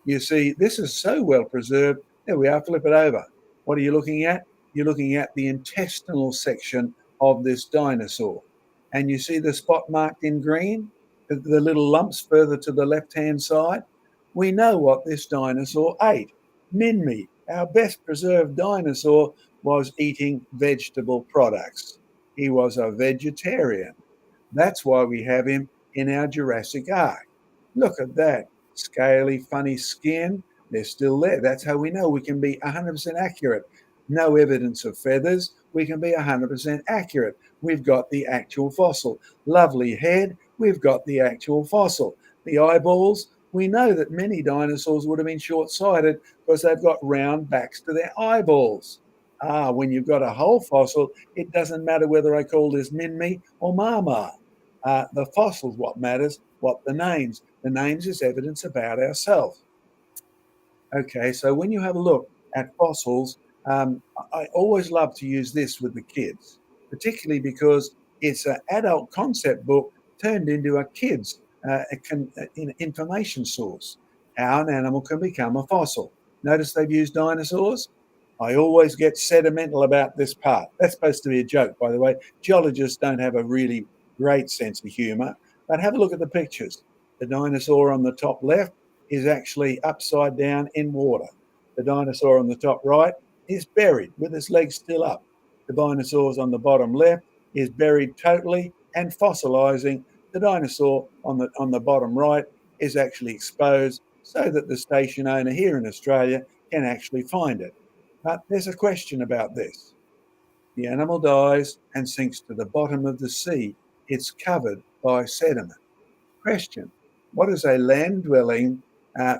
You see, this is so well preserved. There we are, flip it over. What are you looking at? You're looking at the intestinal section of this dinosaur. And you see the spot marked in green, the little lumps further to the left-hand side? We know what this dinosaur ate. Minmi, our best preserved dinosaur, was eating vegetable products. He was a vegetarian. That's why we have him in our Jurassic Ark. Look at that. Scaly, funny skin. They're still there. That's how we know we can be 100% accurate. No evidence of feathers. We can be 100% accurate. We've got the actual fossil. Lovely head. We've got the actual fossil. The eyeballs. we know that many dinosaurs would have been short-sighted because they've got round backs to their eyeballs. When you've got a whole fossil, it doesn't matter whether I call this Minmi or Mama. The fossil's what matters, what the names. The names is evidence about ourselves. Okay, so when you have a look at fossils, I always love to use this with the kids, particularly because it's an adult concept book turned into a kid's information source. How an animal can become a fossil. Notice they've used dinosaurs? I always get sentimental about this part. That's supposed to be a joke, by the way. Geologists don't have a really great sense of humor, but have a look at the pictures. The dinosaur on the top left is actually upside down in water. The dinosaur on the top right is buried with its legs still up. The dinosaurs on the bottom left is buried totally and fossilizing. The dinosaur on the bottom right is actually exposed so that the station owner here in Australia can actually find it. But there's a question about this. The animal dies and sinks to the bottom of the sea. It's covered by sediment. Question: what is a land-dwelling,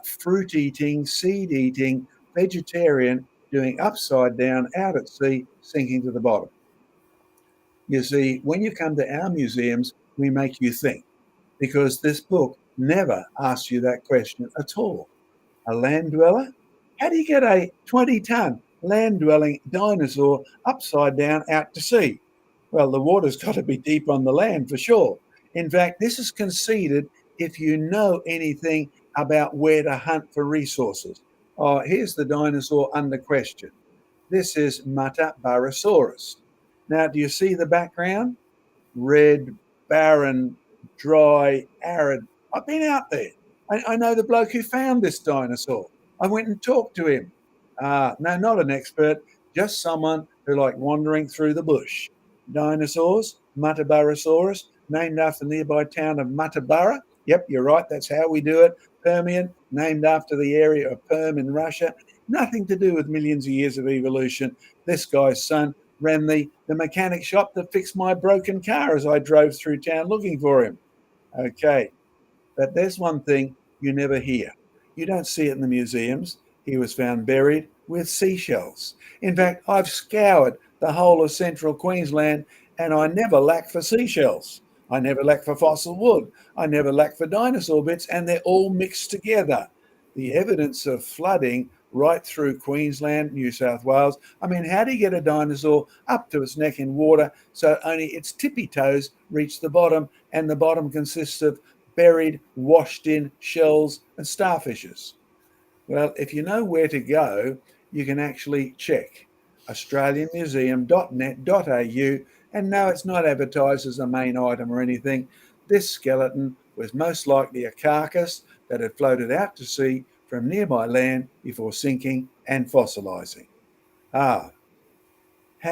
fruit-eating, seed-eating vegetarian doing upside down out at sea, sinking to the bottom? You see, when you come to our museums, we make you think, because this book never asks you that question at all. A land dweller? How do you get a 20-ton land-dwelling dinosaur upside down out to sea? Well, the water's got to be deep on the land for sure. In fact, this is conceded if you know anything about where to hunt for resources. Here's the dinosaur under question. This is Metabarosaurus. Now, do you see the background? Red, barren, dry, arid. I've been out there. I know the bloke who found this dinosaur. I went and talked to him. No, not an expert, just someone who liked wandering through the bush. Dinosaurs, Metabarosaurus, named after the nearby town of Matabara. Yep, you're right, that's how we do it. Permian, named after the area of Perm in Russia. Nothing to do with millions of years of evolution. This guy's son ran the mechanic shop that fixed my broken car as I drove through town looking for him. Okay, but there's one thing you never hear. You don't see it in the museums. He was found buried with seashells. In fact, I've scoured the whole of central Queensland and I never lack for seashells. I never lack for fossil wood. I never lack for dinosaur bits, and they're all mixed together. The evidence of flooding right through Queensland, New South Wales. I mean, how do you get a dinosaur up to its neck in water so only its tippy toes reach the bottom, and the bottom consists of buried, washed in shells and starfishes? Well, if you know where to go, you can actually check australianmuseum.net.au, and no, it's not advertised as a main item or anything. This skeleton was most likely a carcass that had floated out to sea from nearby land before sinking and fossilizing. How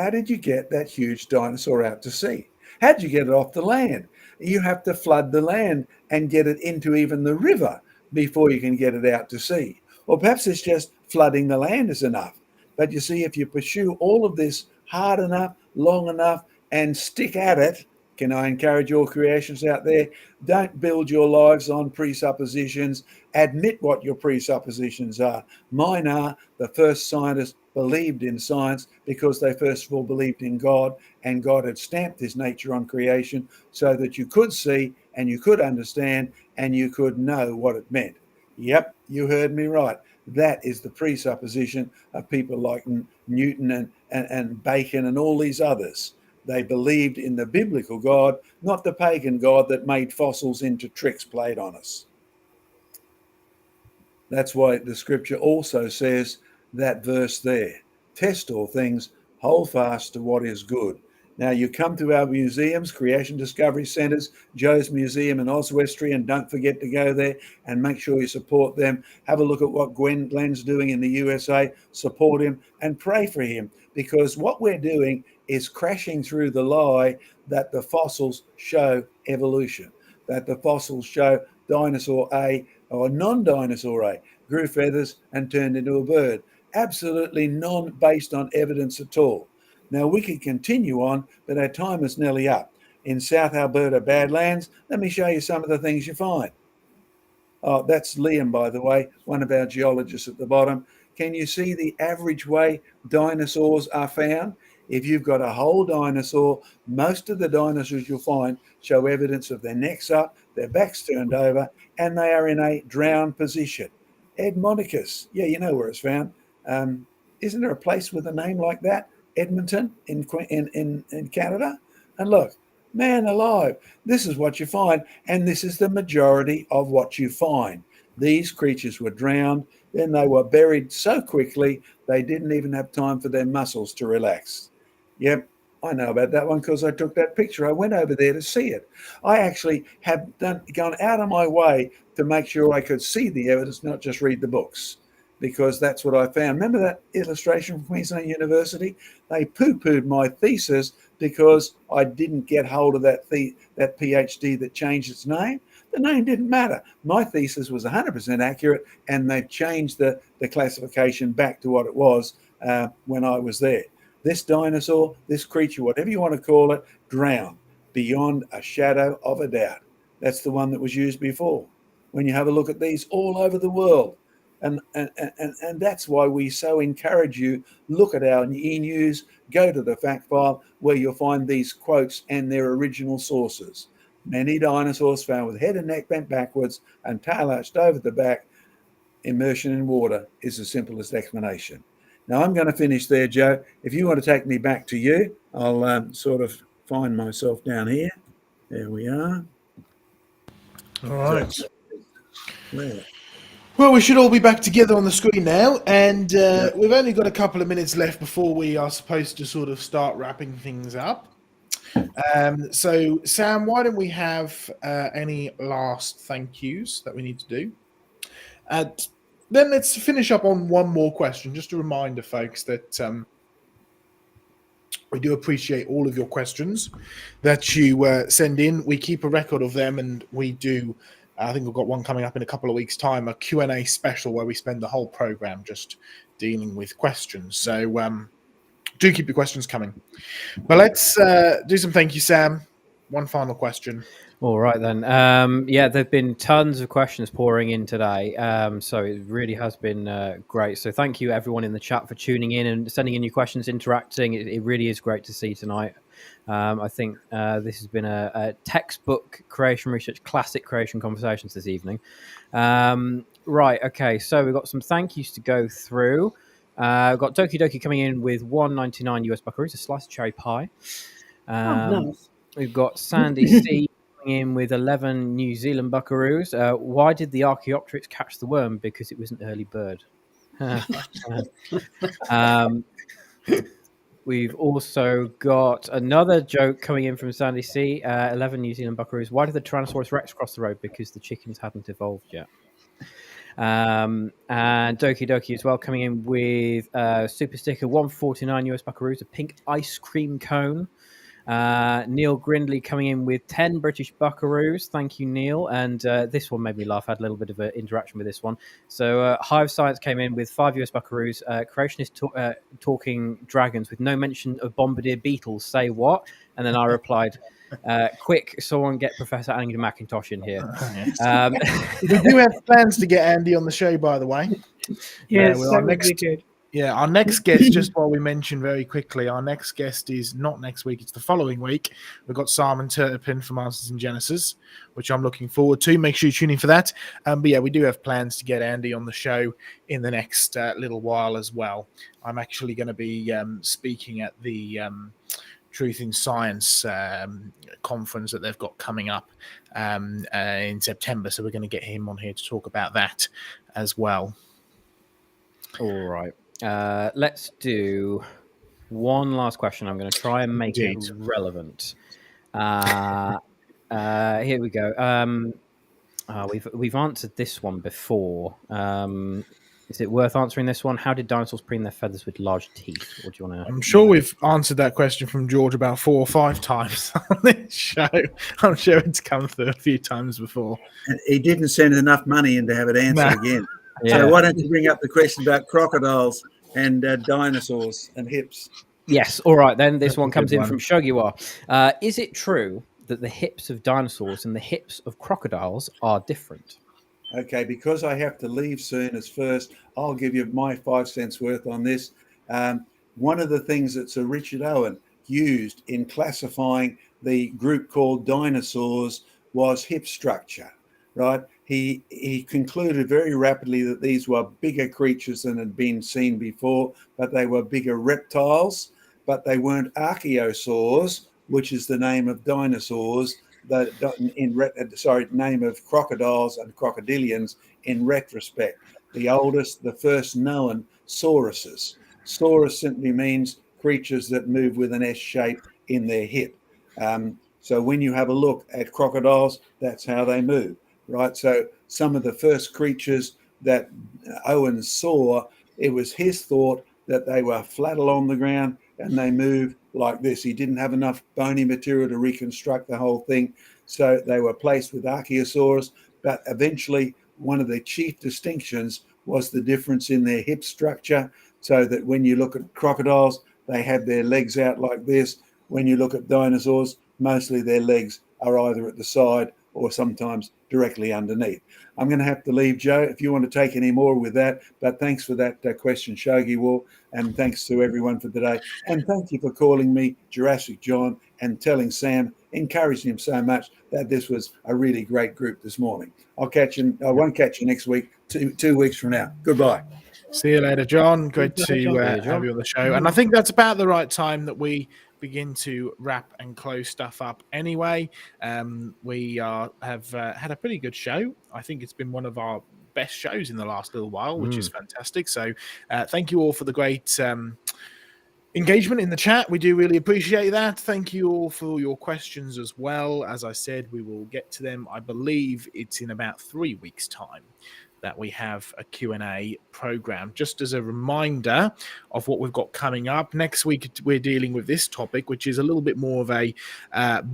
did you get that huge dinosaur out to sea? How did you get it off the land? You have to flood the land and get it into even the river before you can get it out to sea. Or perhaps it's just flooding the land is enough. But you see, if you pursue all of this hard enough, long enough, and stick at it, can I encourage your creations out there? Don't build your lives on presuppositions. Admit what your presuppositions are. Mine are: the first scientists believed in science because they first of all believed in God, and God had stamped his nature on creation so that you could see and you could understand and you could know what it meant. Yep, you heard me right. That is the presupposition of people like Newton and Bacon and all these others. They believed in the biblical God, not the pagan God that made fossils into tricks played on us. That's why the scripture also says that verse there: test all things, hold fast to what is good. Now, you come to our museums, Creation Discovery Centres, Joe's Museum in Oswestry, and don't forget to go there and make sure you support them. Have a look at what Glenn's doing in the USA, support him and pray for him, because what we're doing is crashing through the lie that the fossils show evolution, that the fossils show dinosaur A or non-dinosaur A grew feathers and turned into a bird. Absolutely non-based on evidence at all. Now, we could continue on, but our time is nearly up. In South Alberta Badlands, let me show you some of the things you find. Oh, that's Liam, by the way, one of our geologists at the bottom. Can you see the average way dinosaurs are found? If you've got a whole dinosaur, most of the dinosaurs you'll find show evidence of their necks up, their backs turned over, and they are in a drowned position. Edmonticus, yeah, you know where it's found. Isn't there a place with a name like that? Edmonton in Canada? And look, man alive, this is what you find, and this is the majority of what you find. These creatures were drowned, then they were buried so quickly they didn't even have time for their muscles to relax. Yep, I know about that one because I took that picture. I went over there to see it. I actually have gone out of my way to make sure I could see the evidence, not just read the books, because that's what I found. Remember that illustration from Queensland University? They poo-pooed my thesis because I didn't get hold of that PhD that changed its name. The name didn't matter. My thesis was 100% accurate, and they've changed the classification back to what it was when I was there. This dinosaur, this creature, whatever you want to call it, drowned beyond a shadow of a doubt. That's the one that was used before. When you have a look at these all over the world, and that's why we so encourage you, look at our e-news, go to the fact file where you'll find these quotes and their original sources. Many dinosaurs found with head and neck bent backwards and tail arched over the back. Immersion in water is the simplest explanation. Now I'm going to finish there, Joe. If you want to take me back to you, I'll sort of find myself down here. There we are. All right. Where? Well, we should all be back together on the screen now, and we've only got a couple of minutes left before we are supposed to sort of start wrapping things up. So, Sam, why don't we have any last thank yous that we need to do? Then let's finish up on one more question. Just a reminder, folks, that we do appreciate all of your questions that you send in. We keep a record of them, and we do. I think we've got one coming up in a couple of weeks' time, a Q&A special where we spend the whole program just dealing with questions. So do keep your questions coming. But let's do some thank you, Sam. One final question. All right, then. Yeah, there have been tons of questions pouring in today. So it really has been great. So thank you, everyone in the chat, for tuning in and sending in your questions, interacting. It really is great to see tonight. I think this has been a textbook creation research, classic creation conversations this evening. Right, okay. So we've got some thank yous to go through. We've got Doki Doki coming in with $1.99 US buckaroos, a slice of cherry pie. Nice. We've got Sandy C in with 11 New Zealand buckaroos. Why did the Archaeopteryx catch the worm? Because it was an early bird. We've also got another joke coming in from Sandy C. 11 New Zealand buckaroos. Why did the Tyrannosaurus Rex cross the road? Because the chickens hadn't evolved yet. And Doki Doki as well coming in with super sticker 149 US buckaroos, a pink ice cream cone. Neil Grindley coming in with 10 British buckaroos. Thank you, Neil. And this one made me laugh. I had a little bit of an interaction with this one. So Hive Science came in with 5 US buckaroos. Creationist talking dragons with no mention of bombardier beetles. Say what? And then I replied, quick, someone get Professor Andy McIntosh in here. We do have plans to get Andy on the show, by the way. Yes, that would be good. Yeah, our next guest, just while we mention very quickly, our next guest is not next week, it's the following week. We've got Simon Turpin from Answers in Genesis, which I'm looking forward to. Make sure you tune in for that. But yeah, we do have plans to get Andy on the show in the next little while as well. I'm actually going to be speaking at the Truth in Science conference that they've got coming up in September. So we're going to get him on here to talk about that as well. All right. Let's do one last question. I'm going to try and make it relevant. Here we go. We've answered this one before. Is it worth answering this one? How did dinosaurs preen their feathers with large teeth? Or do you want to? I'm sure we've answered that question from George about 4 or 5 times on this show. I'm sure it's come through a few times before. And he didn't send enough money in to have it answered again. Yeah. So why don't you bring up the question about crocodiles and dinosaurs and hips? Yes. All right, then. This one comes in from Shogiwa. Is it true that the hips of dinosaurs and the hips of crocodiles are different? Okay, because I have to leave soon as first, I'll give you my 5 cents worth on this. One of the things that Sir Richard Owen used in classifying the group called dinosaurs was hip structure, right? He concluded very rapidly that these were bigger creatures than had been seen before, but they were bigger reptiles, but they weren't archaeosaurs, which is the name of dinosaurs, name of crocodiles and crocodilians in retrospect. The oldest, the first known sauruses. Saurus simply means creatures that move with an S shape in their hip. So when you have a look at crocodiles, that's how they move, right? So some of the first creatures that Owen saw, it was his thought that they were flat along the ground and they move like this. He didn't have enough bony material to reconstruct the whole thing. So they were placed with archaeosaurs, but eventually one of the chief distinctions was the difference in their hip structure, so that when you look at crocodiles, they have their legs out like this. When you look at dinosaurs, mostly their legs are either at the side or sometimes directly underneath. I'm going to have to leave, Joe, if you want to take any more with that. But thanks for that question, Shogi Wall, and thanks to everyone for today. And thank you for calling me Jurassic John and telling Sam, encouraging him so much that this was a really great group this morning. I won't catch you next week, 2 weeks from now. Goodbye. See you later, John. Great John. to have you on the show. And I think that's about the right time that we begin to wrap and close stuff up anyway. We have had a pretty good show. I think it's been one of our best shows in the last little while, which is fantastic. So thank you all for the great engagement in the chat. We do really appreciate that. Thank you all for your questions as well. As I said, we will get to them. I believe it's in about 3 weeks' time that we have a Q&A program. Just as a reminder of what we've got coming up. Next week, we're dealing with this topic, which is a little bit more of a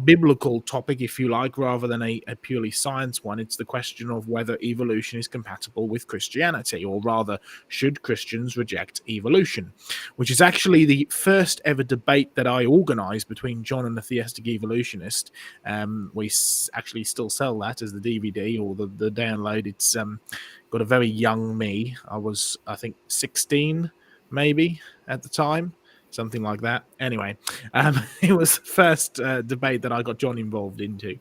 biblical topic, if you like, rather than a purely science one. It's the question of whether evolution is compatible with Christianity, or rather, should Christians reject evolution, which is actually the first ever debate that I organized between John and the theistic evolutionist. We actually still sell that as the DVD or the download. It's got a very young me. I was, I think, 16 maybe at the time, something like that. Anyway, it was the first debate that I got John involved into.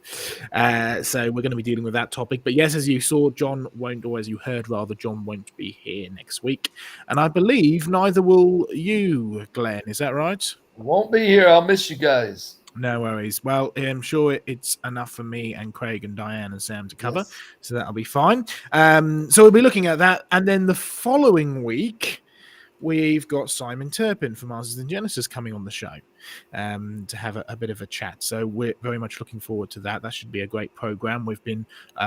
So we're going to be dealing with that topic. But yes, as you saw, John won't, or as you heard rather, John won't be here next week. And I believe neither will you, Glenn. Is that right? Won't be here. I'll miss you guys. No worries. Well, I'm sure it's enough for me and Craig and Diane and Sam to cover, so that'll be fine. So we'll be looking at that. And then the following week, we've got Simon Turpin from Masters and Genesis coming on the show to have a bit of a chat. So we're very much looking forward to that. That should be a great program. We've been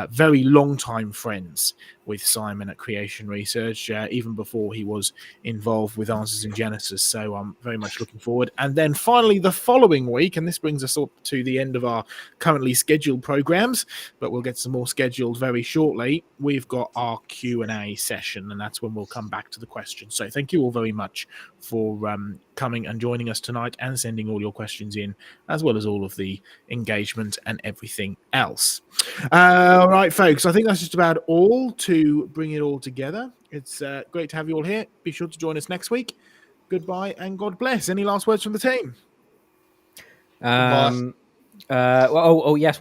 very long-time friends with Simon at Creation Research, even before he was involved with Answers in Genesis. So I'm very much looking forward. And then finally, the following week, and this brings us up to the end of our currently scheduled programs, but we'll get some more scheduled very shortly. We've got our Q&A session, and that's when we'll come back to the questions. So thank you all very much for coming and joining us tonight and sending all your questions in, as well as all of the engagement and everything else. All right, folks, I think that's just about all to bring it all together. It's great to have you all here. Be sure to join us next week. Goodbye and God bless. Any last words from the team? Yes,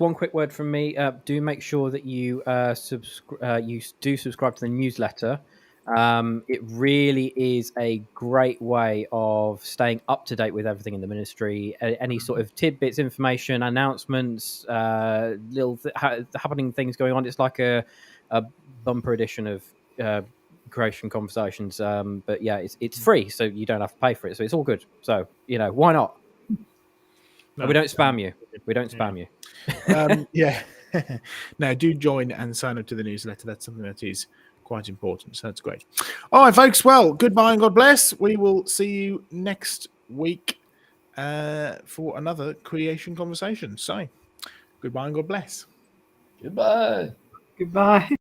one quick word from me. Do make sure that you subscribe to the newsletter. It really is a great way of staying up to date with everything in the ministry. Any sort of tidbits, information, announcements, happening things going on. It's like a bumper edition of Creation Conversations. But yeah, it's free, so you don't have to pay for it. So it's all good. So why not? No, we don't spam you. We don't spam you. Yeah. No, do join and sign up to the newsletter. That's something that is quite important. So that's great. All right, folks. Well, goodbye and God bless. We will see you next week for another Creation Conversation. So goodbye and God bless. Goodbye. Goodbye.